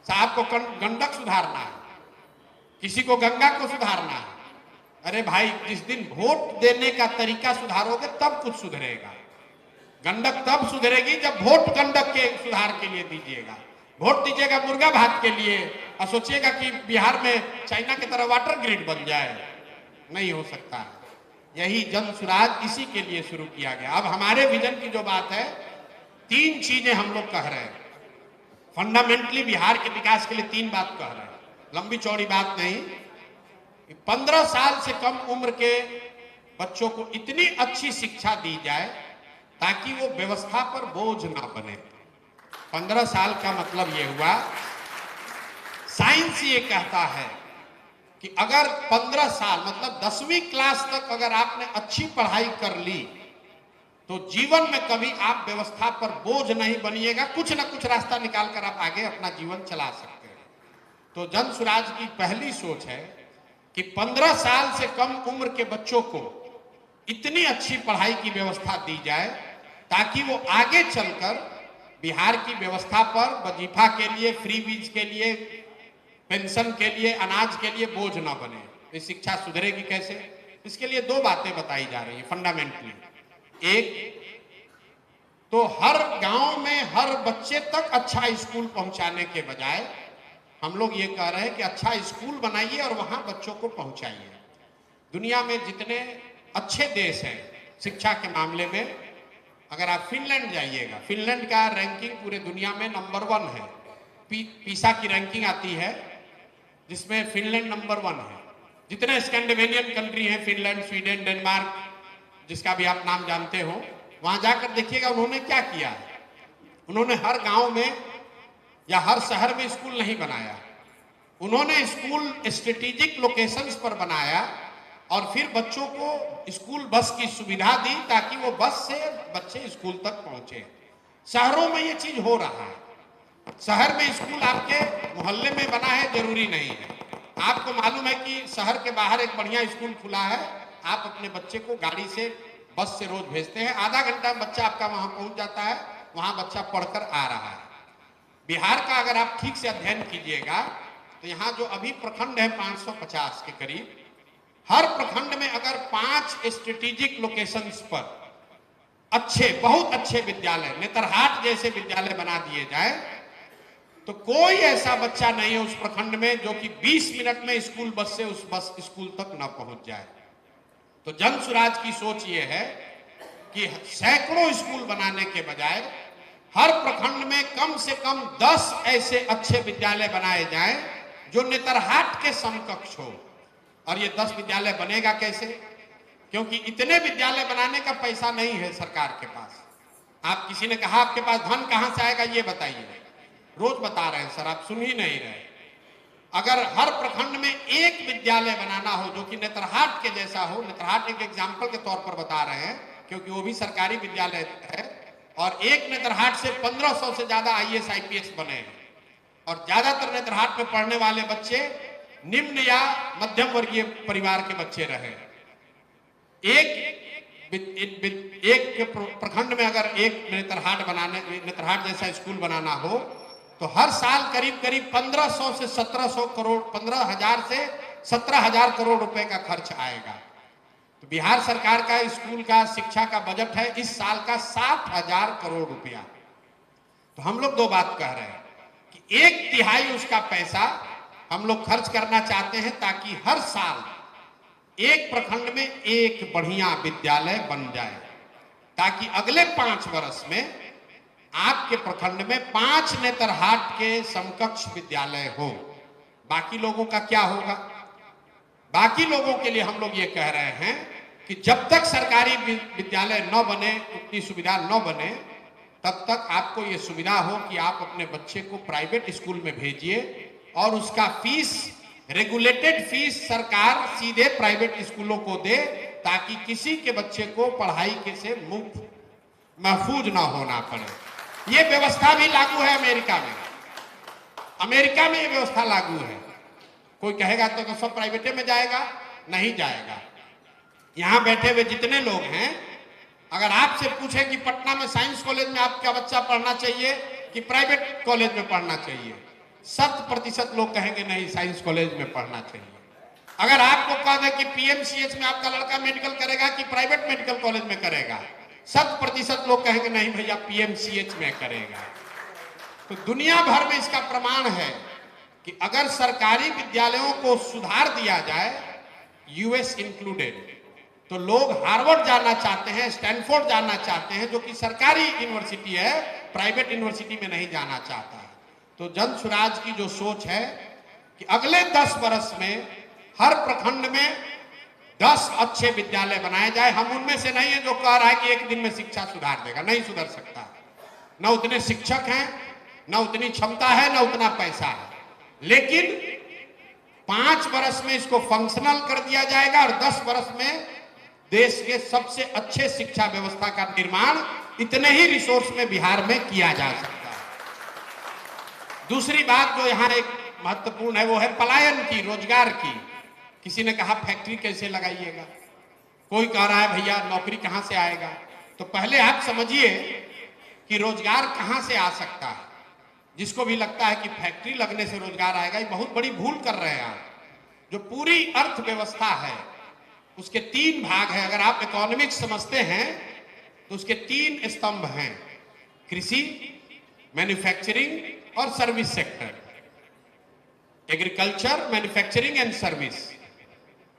साहब को गंडक सुधारना है, किसी को गंगा को सुधारना है। अरे भाई जिस दिन वोट देने का तरीका सुधारोगे तब कुछ सुधरेगा। गंडक तब सुधरेगी जब वोट गंडक के सुधार के लिए दीजिएगा। वोट दीजिएगा मुर्गा भात के लिए और सोचिएगा कि बिहार में चाइना की तरह वाटर ग्रिड बन जाए, नहीं हो सकता है। यही जन सुराज इसी के लिए शुरू किया गया। अब हमारे विजन की जो बात है, 3 चीजें हम लोग कह रहे हैं फंडामेंटली बिहार के विकास के लिए। 3 बात कह रहे हैं, लंबी चौड़ी बात नहीं। 15 साल से कम उम्र के बच्चों को इतनी अच्छी शिक्षा दी जाए ताकि वो व्यवस्था पर बोझ ना बने। 15 साल का मतलब ये हुआ, साइंस ये कहता है कि अगर 15 साल मतलब 10वीं क्लास तक अगर आपने अच्छी पढ़ाई कर ली तो जीवन में कभी आप व्यवस्था पर बोझ नहीं बनिएगा, कुछ ना कुछ रास्ता निकाल कर आप आगे अपना जीवन चला सकते हैं। तो जन सुराज की पहली सोच है कि 15 साल से कम उम्र के बच्चों को इतनी अच्छी पढ़ाई की व्यवस्था दी जाए ताकि वो आगे चलकर बिहार की व्यवस्था पर वजीफा के लिए, फ्री बीज के लिए, पेंशन के लिए, अनाज के लिए बोझ ना बने। ये शिक्षा सुधरेगी कैसे? इसके लिए दो बातें बताई जा रही है फंडामेंटली। एक तो हर गांव में हर बच्चे तक अच्छा स्कूल पहुंचाने के बजाय हम लोग ये कह रहे हैं कि अच्छा स्कूल बनाइए और वहां बच्चों को पहुंचाइए। दुनिया में जितने अच्छे देश हैं शिक्षा के मामले में, अगर आप फिनलैंड जाइएगा, फिनलैंड का रैंकिंग पूरे दुनिया में नंबर 1 है। पीसा की रैंकिंग आती है जिसमें फिनलैंड नंबर 1 है। जितने स्कैंडिनेवियन कंट्री हैं, फिनलैंड, स्वीडन, डेनमार्क, जिसका भी आप नाम जानते हो, वहां जाकर देखिएगा उन्होंने क्या किया है। उन्होंने हर गांव में या हर शहर में स्कूल नहीं बनाया, उन्होंने स्कूल स्ट्रेटेजिक लोकेशंस पर बनाया और फिर बच्चों को स्कूल बस की सुविधा दी ताकि वो बस से बच्चे स्कूल तक पहुंचे। शहरों में ये चीज हो रहा है। शहर में स्कूल आपके मोहल्ले में बना है जरूरी नहीं है। आपको मालूम है कि शहर के बाहर एक बढ़िया स्कूल खुला है, आप अपने बच्चे को गाड़ी से, बस से रोज भेजते हैं, आधा घंटा में बच्चा आपका वहां पहुंच जाता है, वहां बच्चा पढ़कर आ रहा है। बिहार का अगर आप ठीक से अध्ययन कीजिएगा तो यहाँ जो अभी प्रखंड है 550 के करीब, हर प्रखंड में अगर 5 स्ट्रेटेजिक लोकेशंस पर अच्छे, बहुत अच्छे विद्यालय, नेतरहाट जैसे विद्यालय बना दिए जाए तो कोई ऐसा बच्चा नहीं है उस प्रखंड में जो कि 20 मिनट में स्कूल बस से उस बस स्कूल तक न पहुंच जाए। तो जन सुराज की सोच ये है कि सैकड़ों स्कूल बनाने के बजाय हर प्रखंड में कम से कम 10 ऐसे अच्छे विद्यालय बनाए जाएं जो नेतरहाट के समकक्ष हो। और ये 10 विद्यालय बनेगा कैसे? क्योंकि इतने विद्यालय बनाने का पैसा नहीं है सरकार के पास। आप किसी ने कहा आपके पास धन कहां से आएगा, ये बताइए। रोज बता रहे हैं सर, आप सुन ही नहीं रहे। अगर हर प्रखंड में एक विद्यालय बनाना हो जो कि नेतरहाट के जैसा हो, नेतरहाट एक एग्जाम्पल के तौर पर बता रहे हैं क्योंकि वो भी सरकारी विद्यालय है, और एक नेतरहाट से 1500 से ज्यादा IAS IPS बने हैं और ज्यादातर नेतरहाट में पढ़ने वाले बच्चे निम्न या मध्यम वर्गीय परिवार के बच्चे रहे। एक प्रखंड में अगर एक नेतरहाट जैसा स्कूल बनाना हो तो हर साल करीब करीब 1500 से 1700 करोड़, 15,000 से 17,000 करोड़ रुपए का खर्च आएगा। तो बिहार सरकार का स्कूल का शिक्षा का बजट है इस साल का 60,000 करोड़ रुपया। तो हम लोग दो बात कह रहे हैं कि 1/3 उसका पैसा हम लोग खर्च करना चाहते हैं ताकि हर साल एक प्रखंड में एक बढ़िया विद्यालय बन जाए, ताकि अगले 5 वर्ष में आपके प्रखंड में 5 नेतरहाट के समकक्ष विद्यालय हो। बाकी लोगों का क्या होगा? बाकी लोगों के लिए हम लोग ये कह रहे हैं कि जब तक सरकारी विद्यालय न बने, उतनी सुविधा न बने, तब तक आपको ये सुविधा हो कि आप अपने बच्चे को प्राइवेट स्कूल में भेजिए और उसका फीस, रेगुलेटेड फीस सरकार सीधे प्राइवेट स्कूलों को दे ताकि किसी के बच्चे को पढ़ाई के से मुफ्त महफूज ना होना पड़े। ये व्यवस्था भी लागू है अमेरिका में। अमेरिका में ये व्यवस्था लागू है। कोई कहेगा तो सब प्राइवेटे में जाएगा, नहीं जाएगा। यहां बैठे हुए जितने लोग हैं, अगर आपसे पूछे कि पटना में साइंस कॉलेज में आपका बच्चा पढ़ना चाहिए कि प्राइवेट कॉलेज में पढ़ना चाहिए, 100% लोग कहेंगे नहीं, साइंस कॉलेज में पढ़ना चाहिए। अगर आपको कह दें कि PMCH में आपका लड़का मेडिकल करेगा कि प्राइवेट मेडिकल कॉलेज में करेगा, 100% लोग कहेंगे नहीं भैया PMCH में करेगा। तो दुनिया भर में इसका प्रमाण है कि अगर सरकारी विद्यालयों को सुधार दिया जाए, US इंक्लूडेड, तो लोग हार्वर्ड जाना चाहते हैं, स्टैनफोर्ड जाना चाहते हैं, जो कि सरकारी यूनिवर्सिटी है, प्राइवेट यूनिवर्सिटी में नहीं जाना चाहता है। तो जन सुराज की जो सोच है कि अगले 10 वर्ष में हर प्रखंड में 10 अच्छे विद्यालय बनाए जाए। हम उनमें से नहीं है जो कह रहा है कि एक दिन में शिक्षा सुधार देगा, नहीं सुधर सकता। न उतने शिक्षक हैं, न उतनी क्षमता है, न उतना पैसा है। लेकिन 5 वर्ष में इसको फंक्शनल कर दिया जाएगा और 10 वर्ष में देश के सबसे अच्छे शिक्षा व्यवस्था का निर्माण इतने ही रिसोर्स में बिहार में किया जा सकता है। दूसरी बात जो यहाँ एक महत्वपूर्ण है वो है पलायन की, रोजगार की। किसी ने कहा फैक्ट्री कैसे लगाइएगा, कोई कह रहा है भैया नौकरी कहां से आएगा। तो पहले आप समझिए कि रोजगार कहां से आ सकता है। जिसको भी लगता है कि फैक्ट्री लगने से रोजगार आएगा, ये बहुत बड़ी भूल कर रहे हैं आप। जो पूरी अर्थव्यवस्था है उसके 3 भाग हैं। अगर आप इकोनॉमिक्स समझते हैं तो उसके 3 स्तंभ हैं, कृषि, मैन्युफैक्चरिंग और service sector. Agriculture, manufacturing and service.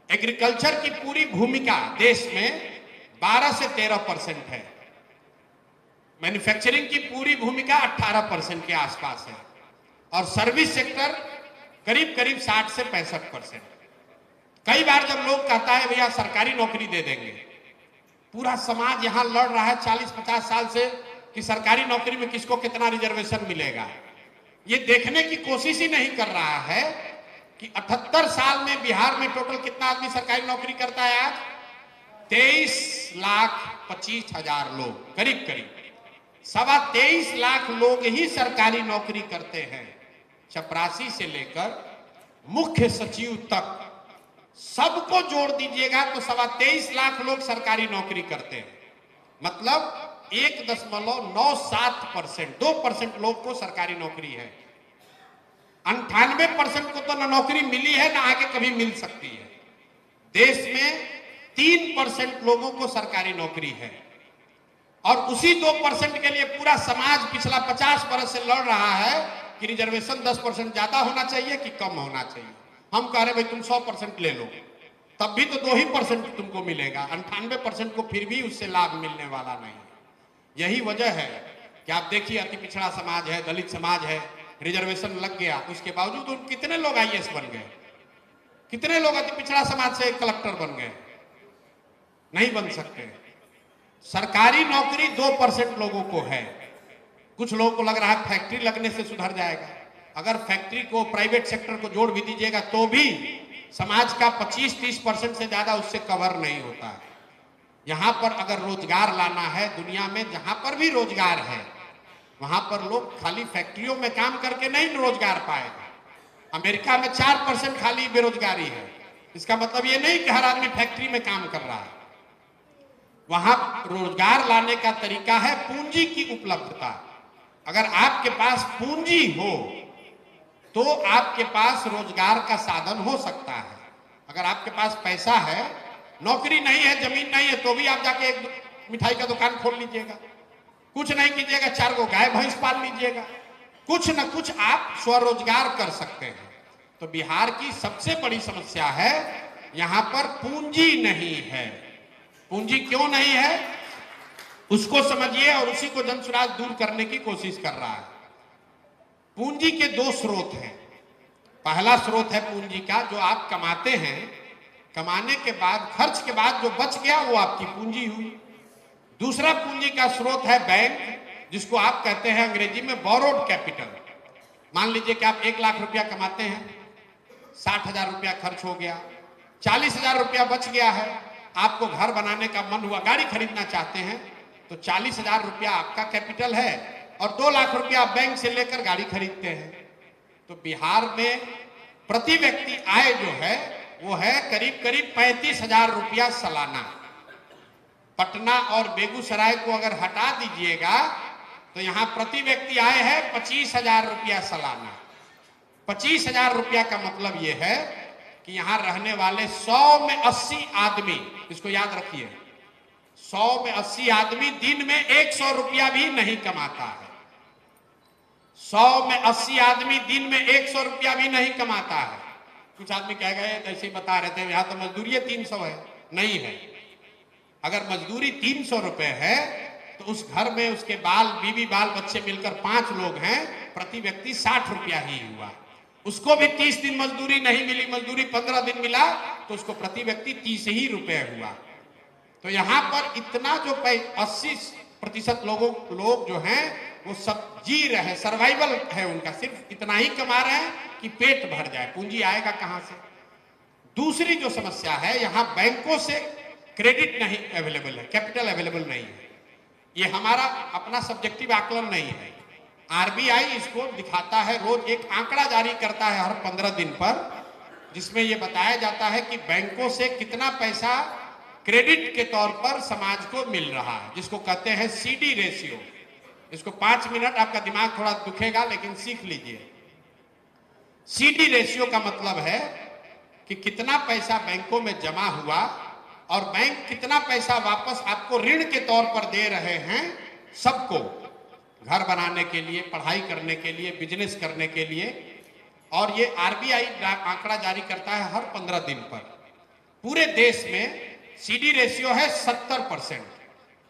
Agriculture की पूरी भूमिका देश में 12 से 13% है। मैन्युफैक्चरिंग की पूरी भूमिका 18% के आसपास है और सर्विस सेक्टर करीब करीब 60 से 65%। कई बार जब लोग कहता है भैया सरकारी नौकरी दे देंगे, पूरा समाज यहां लड़ रहा है 40-50 साल से कि सरकारी नौकरी में किसको कितना रिजर्वेशन मिलेगा। ये देखने की कोशिश ही नहीं कर रहा है कि 78 साल में बिहार में टोटल कितना आदमी सरकारी नौकरी करता है आज? 23,25,000 लोग, करीब करीब 23.25 लाख लोग ही सरकारी नौकरी करते हैं। चपरासी से लेकर मुख्य सचिव तक सबको जोड़ दीजिएगा तो 23.25 लाख लोग सरकारी नौकरी करते हैं। मतलब 1.97%, 2% लोग को सरकारी नौकरी है। 98% को तो ना नौकरी मिली है ना आगे कभी मिल सकती है। देश में 3% लोगों को सरकारी नौकरी है और उसी 2% के लिए पूरा समाज पिछला 50 वर्ष से लड़ रहा है कि रिजर्वेशन 10% ज्यादा होना चाहिए कि कम होना चाहिए। हम कह रहे भाई तुम 100% ले लो, तब भी तो 2% तुमको मिलेगा, 98% को फिर भी उससे लाभ मिलने वाला नहीं। यही वजह है कि आप देखिए अति पिछड़ा समाज है, दलित समाज है, रिजर्वेशन लग गया, उसके बावजूद उन कितने लोग IAS बन गए, कितने लोग अति पिछड़ा समाज से कलेक्टर बन गए? नहीं बन सकते। सरकारी नौकरी 2% लोगों को है। कुछ लोगों को लग रहा है फैक्ट्री लगने से सुधर जाएगा। अगर फैक्ट्री को, प्राइवेट सेक्टर को जोड़ भी दीजिएगा तो भी समाज का 25-30% से ज्यादा उससे कवर नहीं होता है। यहां पर अगर रोजगार लाना है, दुनिया में जहां पर भी रोजगार है वहां पर लोग खाली फैक्ट्रियों में काम करके नहीं रोजगार पाएगा। अमेरिका में 4% खाली बेरोजगारी है। इसका मतलब ये नहीं कि हर आदमी फैक्ट्री में काम कर रहा है। वहां रोजगार लाने का तरीका है पूंजी की उपलब्धता। अगर आपके पास पूंजी हो तो आपके पास रोजगार का साधन हो सकता है। अगर आपके पास पैसा है, नौकरी नहीं है, जमीन नहीं है, तो भी आप जाके एक मिठाई का दुकान खोल लीजिएगा, कुछ नहीं कीजिएगा, 4 गो गाय भैंस पाल लीजिएगा, कुछ न कुछ आप स्वरोजगार कर सकते हैं। तो बिहार की सबसे बड़ी समस्या है यहां पर पूंजी नहीं है। पूंजी क्यों नहीं है उसको समझिए और उसी को जनसुराज दूर करने की कोशिश कर रहा है। पूंजी के 2 स्रोत हैं। पहला स्रोत है पूंजी का जो आप कमाते हैं, कमाने के बाद, खर्च के बाद जो बच गया वो आपकी पूंजी हुई। दूसरा पूंजी का स्रोत है बैंक, जिसको आप कहते हैं अंग्रेजी में बोरोड कैपिटल। मान लीजिए कि आप 1 लाख रुपया कमाते हैं, 60,000 रुपया खर्च हो गया, 40,000 रुपया बच गया है, आपको घर बनाने का मन हुआ, गाड़ी खरीदना चाहते हैं, तो 40,000 रुपया आपका कैपिटल है और 2 लाख रुपया बैंक से लेकर गाड़ी खरीदते हैं। तो बिहार में प्रति व्यक्ति आय जो है वो है करीब करीब 35,000 रुपया सालाना। पटना और बेगूसराय को अगर हटा दीजिएगा तो यहां प्रति व्यक्ति आय है 25,000 रुपया सालाना। 25,000 रुपया का मतलब यह है कि यहां रहने वाले 100 में 80 आदमी, इसको याद रखिए, 100 में 80 आदमी दिन में 100 रुपया भी नहीं कमाता है। 100 में 80 आदमी दिन में 100 रुपया भी नहीं कमाता है। कुछ आदमी कह गए ऐसे ही बता रहे थे यहां तो मजदूरी 300 है, नहीं है। अगर मजदूरी 300 रुपए है तो उस घर में उसके बीवी बाल बच्चे मिलकर 5 लोग हैं, प्रति व्यक्ति 60 रुपया ही हुआ। उसको भी 30 दिन मजदूरी नहीं मिली, मजदूरी 15 दिन मिला तो उसको प्रति व्यक्ति 30 ही रुपए हुआ। तो यहां पर इतना जो 80% लोग जो हैं वो सब जी रहे हैं, सर्वाइवल है उनका, सिर्फ इतना ही कमा रहे हैं कि पेट भर जाए। पूंजी आएगा कहां से? दूसरी जो समस्या है, यहां बैंकों से क्रेडिट नहीं अवेलेबल है, कैपिटल अवेलेबल नहीं है। ये हमारा अपना सब्जेक्टिव आकलन नहीं है। आरबीआई इसको दिखाता है, रोज एक आंकड़ा जारी करता है हर 15 दिन पर, जिसमें यह बताया जाता है कि बैंकों से कितना पैसा क्रेडिट के तौर पर समाज को मिल रहा है, जिसको कहते हैं सीडी रेशियो। इसको 5 मिनट आपका दिमाग थोड़ा दुखेगा, लेकिन सीख लीजिए। सीडी रेशियो का मतलब है कि कितना पैसा बैंकों में जमा हुआ और बैंक कितना पैसा वापस आपको ऋण के तौर पर दे रहे हैं, सबको, घर बनाने के लिए, पढ़ाई करने के लिए, बिजनेस करने के लिए। और ये आरबीआई आंकड़ा जारी करता है हर 15 दिन पर। पूरे देश में सीडी रेशियो है 70%,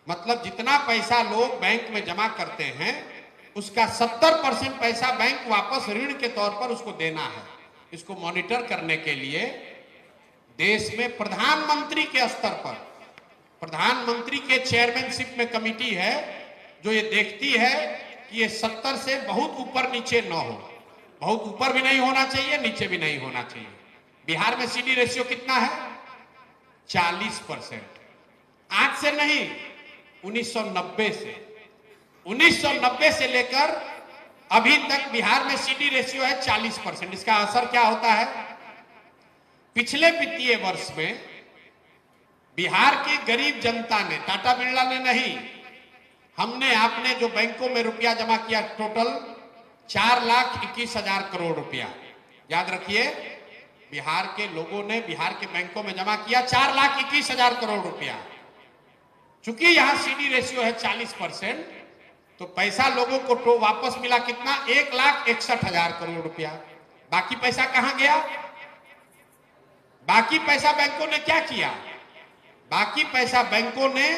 मतलब जितना पैसा लोग बैंक में जमा करते हैं उसका 70% पैसा बैंक वापस ऋण के तौर पर उसको देना है। इसको मॉनिटर करने के लिए देश में प्रधानमंत्री के स्तर पर, प्रधानमंत्री के चेयरमैनशिप में कमेटी है जो ये देखती है कि ये 70 से बहुत ऊपर नीचे न हो। बहुत ऊपर भी नहीं होना चाहिए, नीचे भी नहीं होना चाहिए। बिहार में सीडी रेशियो कितना है? 40%। आज से नहीं, 1990 से लेकर अभी तक बिहार में सीडी रेशियो है 40%। इसका असर क्या होता है? पिछले वित्तीय वर्ष में बिहार की गरीब जनता ने, टाटा बिरला ने नहीं, हमने आपने जो बैंकों में रुपया जमा किया, टोटल 4,21,000 करोड़ रुपया। याद रखिए, बिहार के लोगों ने बिहार के बैंकों में जमा किया 4,21,000 करोड़ रुपया। चूंकि यहां सीडी रेशियो है 40%, तो पैसा लोगों को तो वापस मिला कितना? 1,61,000 करोड़ रुपया। बाकी पैसा कहां गया? बाकी पैसा बैंकों ने क्या किया? बाकी पैसा बैंकों ने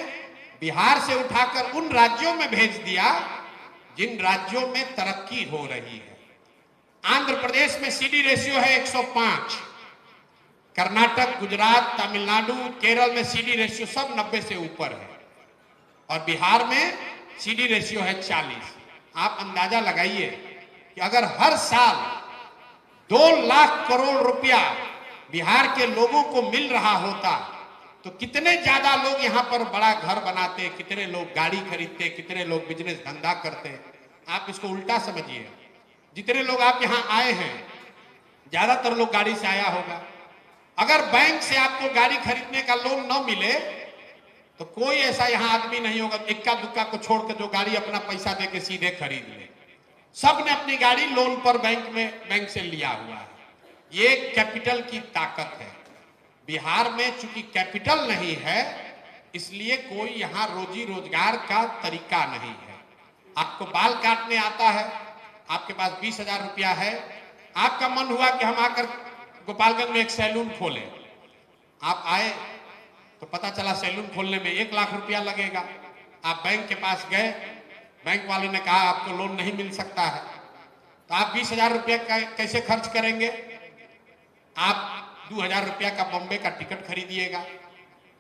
बिहार से उठाकर उन राज्यों में भेज दिया जिन राज्यों में तरक्की हो रही है। आंध्र प्रदेश में सीडी रेशियो है 105, कर्नाटक, गुजरात, तमिलनाडु, केरल में सीडी रेशियो सब 90 से ऊपर है, और बिहार में सीडी रेशियो है 40। आप अंदाजा लगाइए कि अगर हर साल 2 लाख करोड़ रुपया बिहार के लोगों को मिल रहा होता तो कितने ज्यादा लोग यहां पर बड़ा घर बनाते, कितने लोग गाड़ी खरीदते, कितने लोग बिजनेस धंधा करते। आप इसको उल्टा समझिए, जितने लोग आप यहां आए हैं, ज्यादातर लोग गाड़ी से आया होगा। अगर बैंक से आपको गाड़ी खरीदने का लोन न मिले तो कोई ऐसा यहां आदमी नहीं होगा इक्का दुक्का को छोड़कर जो गाड़ी अपना पैसा देके सीधे खरीद ले। सब ने अपनी गाड़ी लोन पर बैंक से लिया हुआ है। ये कैपिटल की ताकत है। बिहार में चूंकि कैपिटल नहीं है, इसलिए कोई यहां रोजी रोजगार का तरीका नहीं है। आपको बाल काटने आता है, आपके पास 20,000 रुपया है, आपका मन हुआ कि हम आकर गोपालगंज में एक सैलून खोलें। आप आए तो पता चला सैलून खोलने में 1 लाख रुपया लगेगा। आप बैंक के पास गए, बैंक वाले ने कहा आपको लोन नहीं मिल सकता है, तो आप 20,000 रुपया कैसे खर्च करेंगे? आप 2,000 रुपया का बॉम्बे का टिकट खरीदिएगा,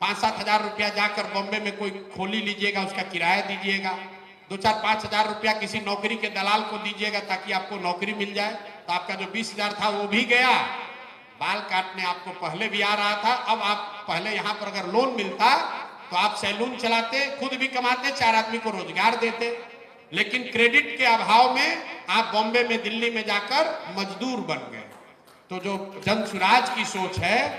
5-7 हजार रुपया जाकर बॉम्बे में कोई खोली लीजिएगा, उसका किराया दीजिएगा, 2-4-5 हजार रुपया किसी नौकरी के दलाल को दीजिएगा ताकि आपको नौकरी मिल जाए। तो आपका जो 20,000 था वो भी गया। बाल काटने आपको पहले भी आ रहा था, अब आप पहले यहाँ पर अगर लोन मिलता तो आप सैलून चलाते, खुद भी कमाते, 4 आदमी को रोजगार देते। लेकिन क्रेडिट के अभाव में आप बॉम्बे में, दिल्ली में जाकर मजदूर बन गए। तो जो जन सुराज की सोच है,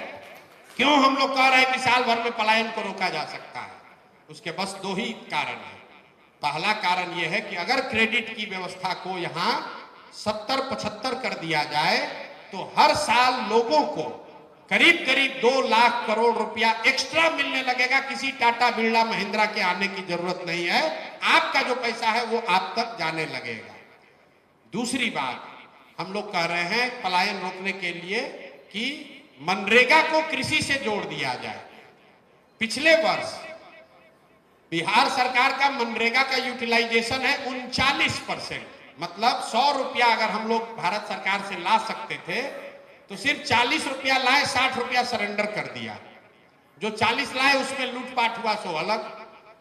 क्यों हम लोग कह रहे हैं कि साल भर में पलायन को रोका जा सकता है, उसके बस 2 ही कारण है। पहला कारण यह है कि अगर क्रेडिट की व्यवस्था को यहां 70-75 कर दिया जाए तो हर साल लोगों को करीब करीब 2 लाख करोड़ रुपया एक्स्ट्रा मिलने लगेगा। किसी टाटा बिरला महिंद्रा के आने की जरूरत नहीं है, आपका जो पैसा है वो आप तक जाने लगेगा। दूसरी बात, हम लोग कह रहे हैं पलायन रोकने के लिए कि मनरेगा को कृषि से जोड़ दिया जाए। पिछले वर्ष बिहार सरकार का मनरेगा का यूटिलाइजेशन है 39%, मतलब 100 रुपया अगर हम लोग भारत सरकार से ला सकते थे तो सिर्फ 40 रुपया लाए, 60 रुपया सरेंडर कर दिया। जो 40 लाए उसमें लूटपाट हुआ सो अलग,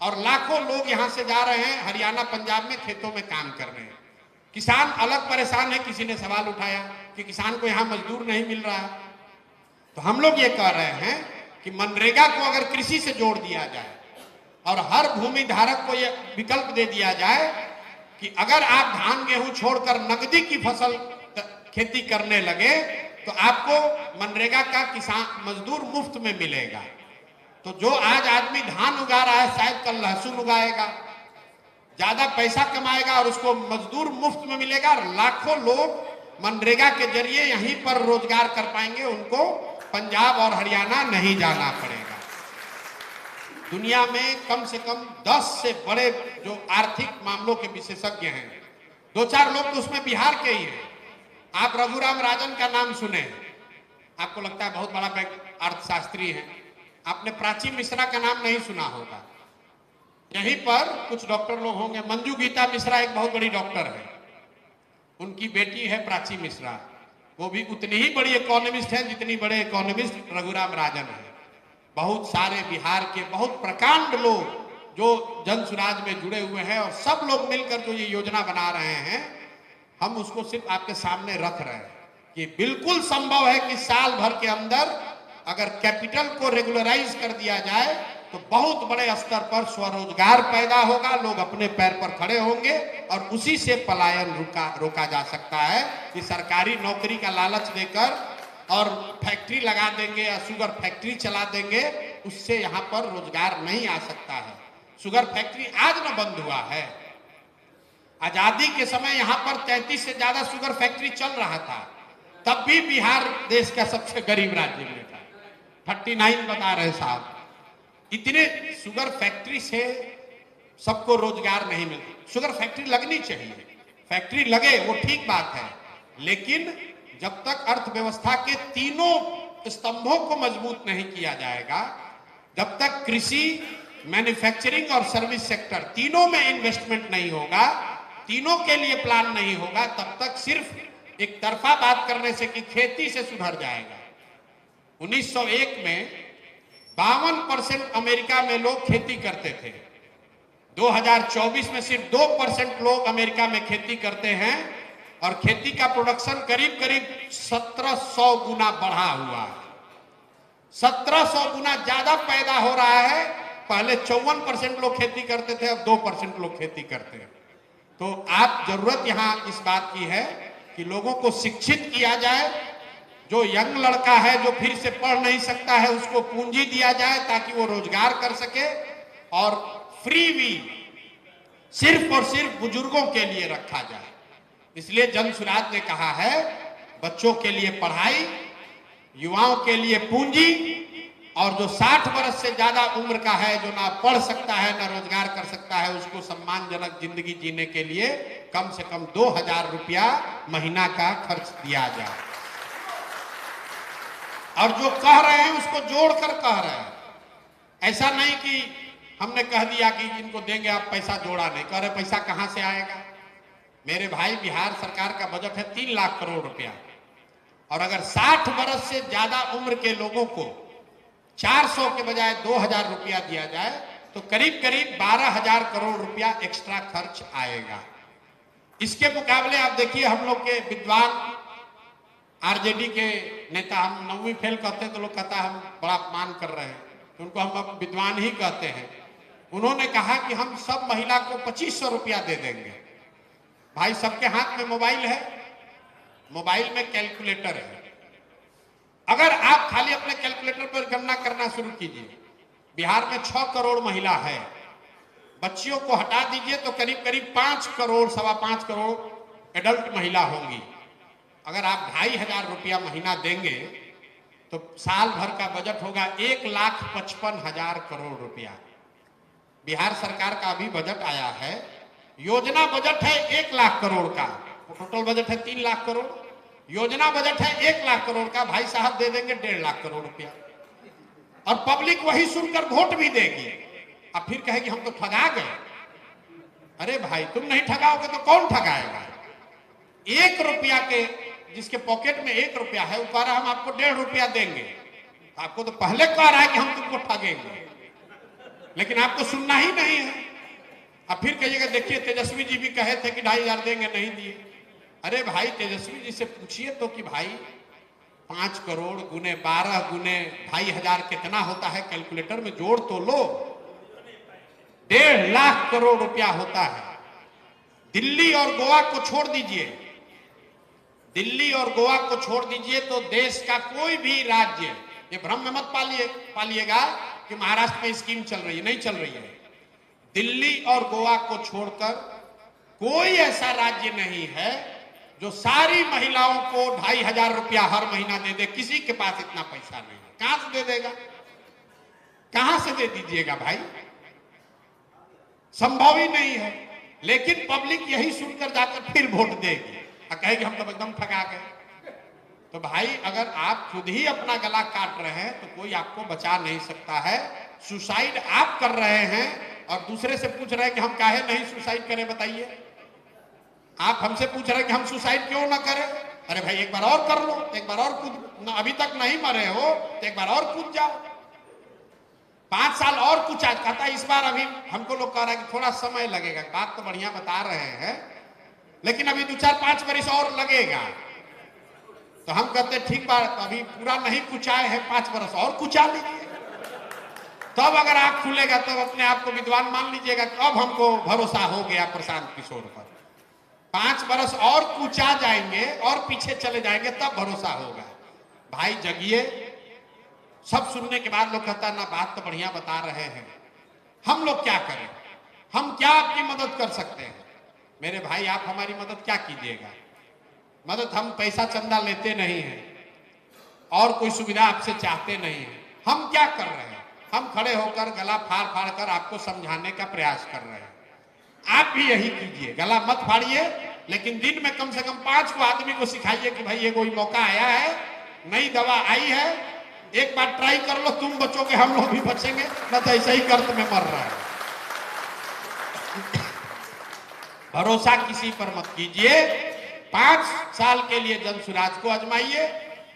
और लाखों लोग यहां से जा रहे हैं हरियाणा पंजाब में खेतों में काम कर रहे हैं। किसान अलग परेशान है। किसी ने सवाल उठाया कि किसान को यहां मजदूर नहीं मिल रहा है। तो हम लोग ये कह रहे हैं कि मनरेगा को अगर कृषि से जोड़ दिया जाए और हर भूमि धारक को यह विकल्प दे दिया जाए कि अगर आप धान गेहूं छोड़कर नकदी की फसल खेती करने लगे तो आपको मनरेगा का किसान मजदूर मुफ्त में मिलेगा। तो जो आज आदमी धान उगा रहा है शायद कल लहसुन उगाएगा, ज्यादा पैसा कमाएगा और उसको मजदूर मुफ्त में मिलेगा और लाखों लोग मनरेगा के जरिए यहीं पर रोजगार कर पाएंगे, उनको पंजाब और हरियाणा नहीं जाना पड़ेगा। दुनिया में कम से कम 10 से बड़े जो आर्थिक मामलों के विशेषज्ञ हैं, 2-4 लोग तो उसमें बिहार के ही हैं। आप रघुराम राजन का नाम सुने, आपको लगता है बहुत बड़ा अर्थशास्त्री है। आपने प्राची मिश्रा का नाम नहीं सुना होगा। यहीं पर कुछ डॉक्टर लोग होंगे, मंजू गीता मिश्रा एक बहुत बड़ी डॉक्टर है, उनकी बेटी है प्राची मिश्रा, वो भी उतनी ही बड़ी इकोनॉमिस्ट है जितनी बड़े इकोनॉमिस्ट रघुराम राजन है। बहुत सारे बिहार के बहुत प्रकांड लोग जो जन सुराज में जुड़े हुए हैं और सब लोग मिलकर जो ये योजना बना रहे हैं, हम उसको सिर्फ आपके सामने रख रहे हैं कि बिल्कुल संभव है कि साल भर के अंदर अगर कैपिटल को रेगुलराइज कर दिया जाए तो बहुत बड़े स्तर पर स्वरोजगार पैदा होगा, लोग अपने पैर पर खड़े होंगे और उसी से पलायन रोका जा सकता है। कि सरकारी नौकरी का लालच देकर और फैक्ट्री लगा देंगे या शुगर फैक्ट्री चला देंगे, उससे यहाँ पर रोजगार नहीं आ सकता है। शुगर फैक्ट्री आज न बंद हुआ है, आजादी के समय यहाँ पर 33 से ज्यादा शुगर फैक्ट्री चल रहा था, तब भी बिहार देश का सबसे गरीब राज्य में था। 39 बता रहे साहब। इतने शुगर फैक्ट्री से सबको रोजगार नहीं मिलता। शुगर फैक्ट्री लगनी चाहिए, फैक्ट्री लगे वो ठीक बात है, लेकिन जब तक अर्थव्यवस्था के तीनों स्तंभों को मजबूत नहीं किया जाएगा, जब तक कृषि, मैन्युफैक्चरिंग और सर्विस सेक्टर तीनों में इन्वेस्टमेंट नहीं होगा, तीनों के लिए प्लान नहीं होगा, तब तक सिर्फ एक तरफा बात करने से कि खेती से सुधर जाएगा। 1901 में 52% अमेरिका में लोग खेती करते थे, 2024 में सिर्फ 2% लोग अमेरिका में खेती करते हैं और खेती का प्रोडक्शन करीब करीब 1700 गुना बढ़ा हुआ है। 1700 गुना ज्यादा पैदा हो रहा है। पहले 54% लोग खेती करते थे, अब 2% लोग खेती करते हैं। तो आप जरूरत यहां इस बात की है कि लोगों को शिक्षित किया जाए। जो यंग लड़का है जो फिर से पढ़ नहीं सकता है, उसको पूंजी दिया जाए ताकि वो रोजगार कर सके, और फ्री भी सिर्फ और सिर्फ बुजुर्गों के लिए रखा जाए। इसलिए जन सुराज ने कहा है, बच्चों के लिए पढ़ाई, युवाओं के लिए पूंजी, और जो 60 वर्ष से ज्यादा उम्र का है, जो ना पढ़ सकता है ना रोजगार कर सकता है, उसको सम्मानजनक जिंदगी जीने के लिए कम से कम 2000 रुपया महीना का खर्च दिया जाए। और जो कह रहे हैं उसको जोड़कर कह रहे हैं, ऐसा नहीं कि हमने कह दिया कि इनको देंगे आप पैसा जोड़ा नहीं, कह रहे पैसा कहां से आएगा। मेरे भाई, बिहार सरकार का बजट है 3 लाख करोड़ रुपया, और अगर 60 वर्ष से ज्यादा उम्र के लोगों को 400 के बजाय 2000 रुपया दिया जाए तो करीब करीब 12,000 करोड़ रुपया एक्स्ट्रा खर्च आएगा। इसके मुकाबले आप देखिए, हम लोग के विद्वान आरजेडी के नेता, हम 9वीं फेल कहते हैं तो लोग कहता है हम बड़ा अपमान कर रहे हैं, तो उनको हम अब विद्वान ही कहते हैं। उन्होंने कहा कि हम सब महिला को 2500 रुपया दे देंगे। भाई, सबके हाथ में मोबाइल है, मोबाइल में कैलकुलेटर है। अगर आप खाली अपने कैलकुलेटर पर गणना करना शुरू कीजिए, बिहार में 6 करोड़ महिला है, बच्चियों को हटा दीजिए तो करीब करीब 5 करोड़, 5.25 करोड़ एडल्ट महिला होंगी। अगर आप 2500 रुपया महीना देंगे तो साल भर का बजट होगा 1,55,000 करोड़ रुपया। बिहार सरकार का अभी बजट आया है, योजना बजट है 1 लाख करोड़ का, टोटल बजट है 3 लाख करोड़, योजना बजट है 1 लाख करोड़ का। भाई साहब दे देंगे 1.5 लाख करोड़ रुपया, और पब्लिक वही सुनकर वोट भी देगी। अब फिर कहेगी हम तो ठगा गए। अरे भाई, तुम नहीं ठगाओगे तो कौन ठगाएगा। 1 रुपया के, जिसके पॉकेट में 1 रुपया है, वो कह रहा है हम आपको 1.5 रुपया देंगे। आपको तो पहले कह रहा है कि हम तुमको ठगेंगे, लेकिन आपको सुनना ही नहीं है। अब फिर कहिएगा देखिए तेजस्वी जी भी कहे थे कि 2500 देंगे, नहीं दिए। अरे भाई, तेजस्वी जी से पूछिए तो कि भाई 5 करोड़ गुने 12 गुने 2,500 कितना होता है, कैलकुलेटर में जोड़ तो लो, 1.5 लाख करोड़ रुपया होता है। दिल्ली और गोवा को छोड़ दीजिए, दिल्ली और गोवा को छोड़ दीजिए तो देश का कोई भी राज्य, ये भ्रम में मत पालिएगा कि महाराष्ट्र में स्कीम चल रही है, नहीं चल रही है। दिल्ली और गोवा को छोड़कर कोई ऐसा राज्य नहीं है जो सारी महिलाओं को 2,500 रुपया हर महीना दे दे। किसी के पास इतना पैसा नहीं है, कहां से दे देगा, कहां से दे दीजिएगा भाई, संभव ही नहीं है। लेकिन पब्लिक यही सुनकर जाकर फिर वोट देगी और कहेगी हम तो एकदम ठगा गए। तो भाई अगर आप खुद ही अपना गला काट रहे हैं तो कोई आपको बचा नहीं सकता है। सुसाइड आप कर रहे हैं और दूसरे से पूछ रहे हैं कि हम काहे नहीं सुसाइड करें, बताइए। आप हमसे पूछ रहे हैं कि हम सुसाइड क्यों ना करें। अरे भाई एक बार और कर लो, एक बार और कूद, अभी तक नहीं मरे हो तो एक बार और कूद जाओ, 5 साल और कुछ कहता है। इस बार अभी हमको लोग कह रहे हैं कि थोड़ा समय लगेगा, बात तो बढ़िया बता रहे हैं, लेकिन अभी 2-4-5 वर्ष और लगेगा। तो हम कहते हैं ठीक बात, अभी पूरा नहीं कुचाए हैं, 5 वर्ष और कुचा लीजिए, तब अगर आंख खुलेगा तब अपने आप को विद्वान मान लीजिएगा कि अब हमको भरोसा हो गया प्रशांत किशोर पर। 5 वर्ष और कुचा जाएंगे और पीछे चले जाएंगे तब भरोसा होगा। भाई जगिए। सब सुनने के बाद लोग कहता है ना बात तो बढ़िया बता रहे हैं, हम लोग क्या करें, हम क्या आपकी मदद कर सकते हैं। मेरे भाई आप हमारी मदद क्या कीजिएगा, मदद हम पैसा चंदा लेते नहीं हैं और कोई सुविधा आपसे चाहते नहीं है। हम क्या कर रहे हैं, हम खड़े होकर गला फाड़ फाड़ कर आपको समझाने का प्रयास कर रहे हैं। आप भी यही कीजिए, गला मत फाड़िए, लेकिन दिन में कम से कम 5 को आदमी को सिखाइए कि भाई ये कोई मौका आया है, नई दवा आई है, एक बार ट्राई कर लो, तुम बचोगे हम लोग भी बचेंगे, न तो ऐसे ही गर्त में मर रहा है। भरोसा किसी पर मत कीजिए। 5 साल के लिए जनसुराज को आजमाइए,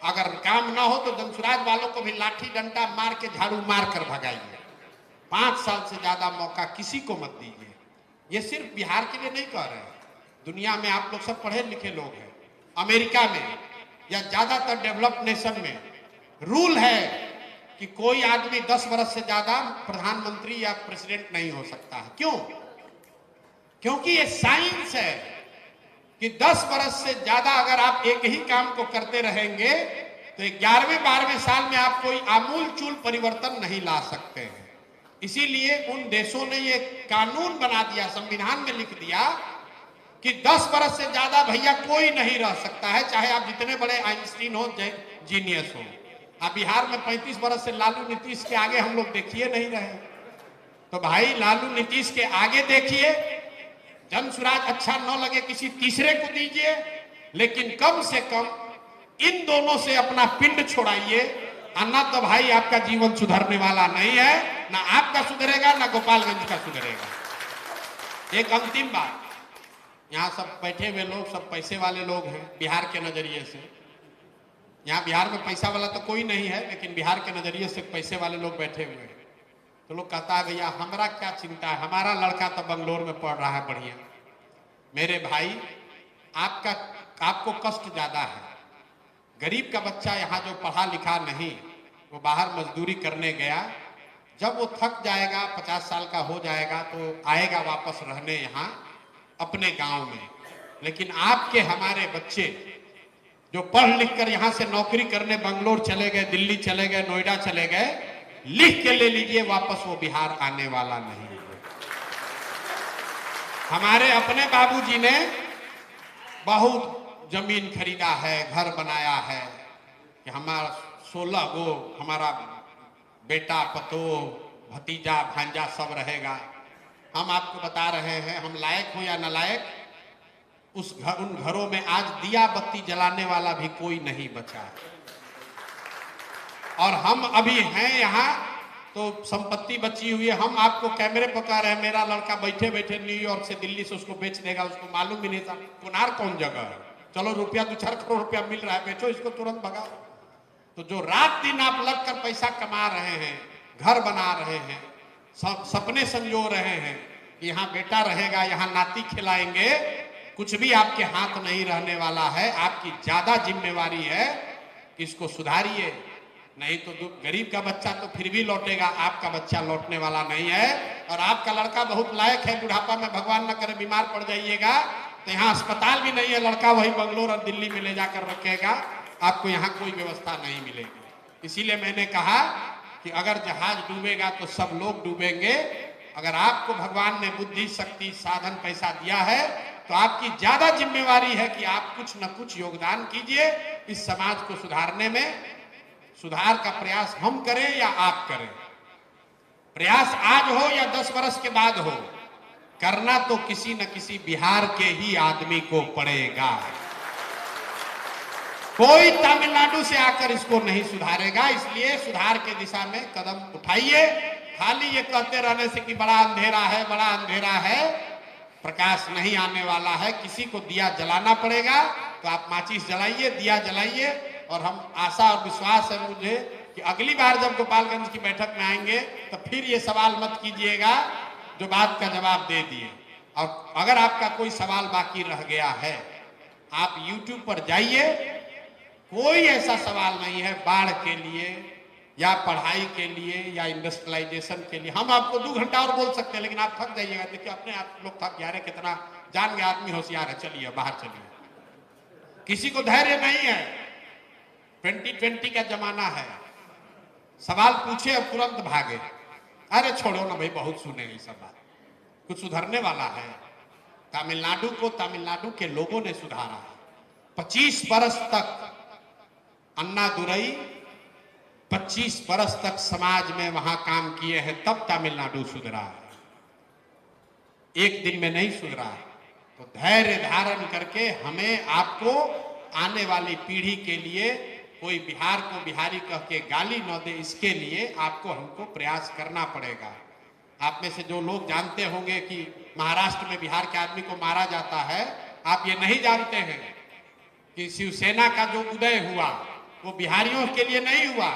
अगर काम ना हो तो जनसुराज वालों को भी लाठी डंडा मार के झाड़ू मार कर भगाइए। 5 साल से ज्यादा मौका किसी को मत दीजिए। ये सिर्फ बिहार के लिए नहीं कह रहे हैं, दुनिया में आप लोग सब पढ़े लिखे लोग हैं। अमेरिका में या ज्यादातर डेवलप्ड नेशन में रूल है कि कोई आदमी 10 वर्ष से ज्यादा प्रधानमंत्री या प्रेसिडेंट नहीं हो सकता है। क्यों? क्योंकि ये साइंस है कि 10 वर्ष से ज्यादा अगर आप एक ही काम को करते रहेंगे तो 11वें-12वें साल में आप कोई आमूल चूल परिवर्तन नहीं ला सकते हैं। इसीलिए उन देशों ने ये कानून बना दिया, संविधान में लिख दिया कि 10 वर्ष से ज्यादा भैया कोई नहीं रह सकता है, चाहे आप जितने बड़े आइंस्टीन हो, जीनियस हो। अब बिहार में 35 वर्ष से लालू नीतीश के आगे हम लोग देखिए नहीं रहे। तो भाई लालू नीतीश के आगे देखिए, जनसुराज अच्छा न लगे किसी तीसरे को दीजिए, लेकिन कम से कम इन दोनों से अपना पिंड छोड़ाइए, अन्ना तो भाई आपका जीवन सुधरने वाला नहीं है, ना आपका सुधरेगा ना गोपालगंज का सुधरेगा। एक अंतिम बात, यहाँ सब बैठे हुए लोग सब पैसे वाले लोग हैं बिहार के नजरिए से। यहाँ बिहार में पैसा वाला तो कोई नहीं है, लेकिन बिहार के नजरिए से पैसे वाले लोग बैठे हुए हैं। तो लोग कहता है भैया हमारा क्या चिंता है, हमारा लड़का तो बंगलोर में पढ़ रहा है बढ़िया। मेरे भाई आपको कष्ट ज्यादा है। गरीब का बच्चा यहाँ जो पढ़ा लिखा नहीं, वो बाहर मजदूरी करने गया, जब वो थक जाएगा 50 साल का हो जाएगा तो आएगा वापस रहने यहाँ अपने गांव में। लेकिन आपके हमारे बच्चे जो पढ़ लिख कर यहाँ से नौकरी करने बंगलोर चले गए, दिल्ली चले गए, नोएडा चले गए, लिख के ले लीजिए वापस वो बिहार आने वाला नहीं है। हमारे अपने बाबूजी ने बहुत जमीन खरीदा है, घर बनाया है कि हमारा 16 गो हमारा बेटा पतो भतीजा भांजा सब रहेगा। हम आपको बता रहे हैं, हम लायक हो या नालायक, उन घरों में आज दिया बत्ती जलाने वाला भी कोई नहीं बचा है। और हम अभी हैं यहाँ तो संपत्ति बची हुई है। हम आपको कैमरे पर कह रहे हैं, मेरा लड़का बैठे बैठे न्यूयॉर्क से दिल्ली से उसको बेच देगा, उसको मालूम भी नहीं था कोनार कौन जगह है। चलो रुपया 2-4 करोड़ रुपया मिल रहा है, बेचो इसको तुरंत भगाओ। तो जो रात दिन आप लगकर पैसा कमा रहे हैं, घर बना रहे हैं, सपने संजो रहे हैं, यहाँ बेटा रहेगा, यहाँ नाती खिलाएंगे, कुछ भी आपके हाथ नहीं रहने वाला है। आपकी ज्यादा जिम्मेवारी है कि इसको सुधारिए, नहीं तो गरीब का बच्चा तो फिर भी लौटेगा, आपका बच्चा लौटने वाला नहीं है। और आपका लड़का बहुत लायक है, बुढ़ापा में भगवान न करे बीमार पड़ जाइएगा तो यहाँ अस्पताल भी नहीं है, लड़का वही बंगलोर और दिल्ली में ले जाकर रखेगा, आपको यहाँ कोई व्यवस्था नहीं मिलेगी। इसीलिए मैंने कहा कि अगर जहाज डूबेगा तो सब लोग डूबेंगे। अगर आपको भगवान ने बुद्धि, शक्ति, साधन, पैसा दिया है तो आपकी ज्यादा जिम्मेवारी है कि आप कुछ न कुछ योगदान कीजिए इस समाज को सुधारने में। सुधार का प्रयास हम करें या आप करें, प्रयास आज हो या 10 वर्ष के बाद हो, करना तो किसी न किसी बिहार के ही आदमी को पड़ेगा। कोई तमिलनाडु से आकर इसको नहीं सुधारेगा। इसलिए सुधार के दिशा में कदम उठाइए। खाली ये कहते रहने से कि बड़ा अंधेरा है, बड़ा अंधेरा है, प्रकाश नहीं आने वाला है। किसी को दिया जलाना पड़ेगा तो आप माचिस जलाइए, दिया जलाइए। और हम आशा और विश्वास है मुझे कि अगली बार जब गोपालगंज की बैठक में आएंगे तो फिर ये सवाल मत कीजिएगा जो बात का जवाब दे दिए। और अगर आपका कोई सवाल बाकी रह गया है, आप YouTube पर जाइए, कोई ऐसा सवाल नहीं है बाढ़ के लिए या पढ़ाई के लिए या इंडस्ट्रियलाइजेशन के लिए। हम आपको 2 घंटा और बोल सकते हैं, लेकिन आप थक जाइएगा। देखिए अपने आप लोग थक जा रहे, कितना जान गया आदमी होशियार है, चलिए बाहर चलिए। किसी को धैर्य नहीं है, 2020 का जमाना है, सवाल पूछे और तुरंत भागे। अरे छोड़ो ना भाई, बहुत सुने ये सब बात, कुछ सुधरने वाला है। तमिलनाडु को तमिलनाडु के लोगों ने सुधारा है। 25 बरस तक अन्ना दुरई 25 बरस तक समाज में वहां काम किए हैं, तब तमिलनाडु सुधरा है, एक दिन में नहीं सुधरा है। तो धैर्य धारण करके हमें आपको आने वाली पीढ़ी के लिए कोई बिहार को बिहारी कह के गाली न दे, इसके लिए आपको हमको प्रयास करना पड़ेगा। आप में से जो लोग जानते होंगे कि महाराष्ट्र में बिहार के आदमी को मारा जाता है, आप ये नहीं जानते हैं कि शिवसेना का जो उदय हुआ वो बिहारियों के लिए नहीं हुआ,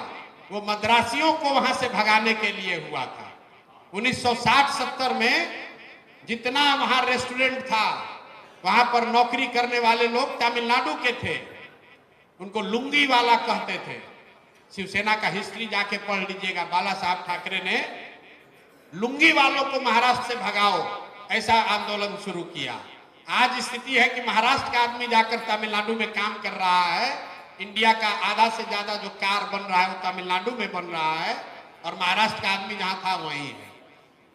वो मद्रासियों को वहां से भगाने के लिए हुआ था। 1960-70 में जितना वहां रेस्टोरेंट था, वहां पर नौकरी करने वाले लोग तमिलनाडु के थे, उनको लुंगी वाला कहते थे। शिवसेना का हिस्ट्री जाके पढ़ लीजिएगा, बाला साहब ठाकरे ने लुंगी वालों को महाराष्ट्र से भगाओ ऐसा आंदोलन शुरू किया। आज स्थिति है कि महाराष्ट्र का आदमी जाकर तमिलनाडु में काम कर रहा है। इंडिया का आधा से ज्यादा जो कार बन रहा है वो तमिलनाडु में बन रहा है, और महाराष्ट्र का आदमी जहां था वहीं है।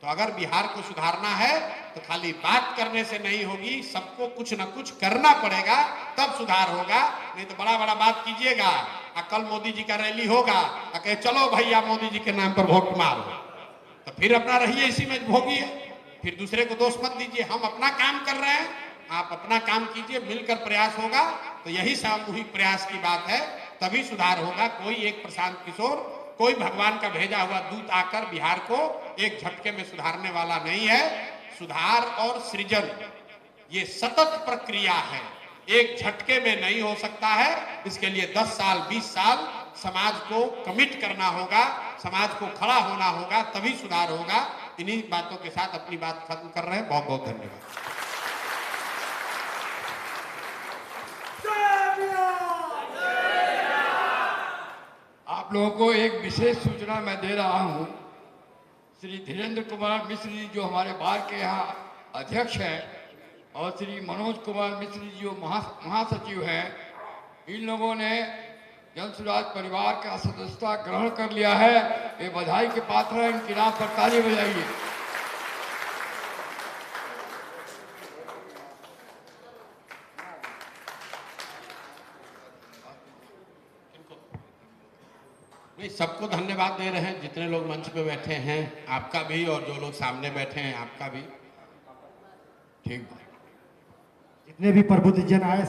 तो अगर बिहार को सुधारना है तो खाली बात करने से नहीं होगी, सबको कुछ न कुछ करना पड़ेगा, तब सुधार होगा। नहीं तो बड़ा बड़ा बात कीजिएगा, कल मोदी जी का रैली होगा, कहे चलो भैया मोदी जी के नाम पर वोट मारो, तो फिर अपना रहिए इसी में भोगिए, फिर दूसरे को दोष मत दीजिए। हम अपना काम कर रहे हैं, आप अपना काम कीजिए, मिलकर प्रयास होगा। तो यही सामूहिक प्रयास की बात है, तभी सुधार होगा। कोई एक प्रशांत किशोर, कोई भगवान का भेजा हुआ दूत आकर बिहार को एक झटके में सुधारने वाला नहीं है। सुधार और सृजन ये सतत प्रक्रिया है, एक झटके में नहीं हो सकता है। इसके लिए 10 साल 20 साल समाज को कमिट करना होगा, समाज को खड़ा होना होगा, तभी सुधार होगा। इन्हीं बातों के साथ अपनी बात खत्म कर रहे हैं। बहुत बहुत धन्यवाद। आप लोगों को एक विशेष सूचना मैं दे रहा हूं। श्री धीरेन्द्र कुमार मिश्र जी जो हमारे बार के यहाँ अध्यक्ष हैं, और श्री मनोज कुमार मिश्र जी जो महासचिव हैं, इन लोगों ने जन सुराज परिवार का सदस्यता ग्रहण कर लिया है। ये बधाई के पात्र हैं, इनके नाम पर ताली बजाइए। नहीं, सबको धन्यवाद दे रहे हैं, जितने लोग मंच पे बैठे हैं आपका भी, और जो लोग सामने बैठे हैं आपका भी। ठीक, जितने भी प्रबुद्ध जन आए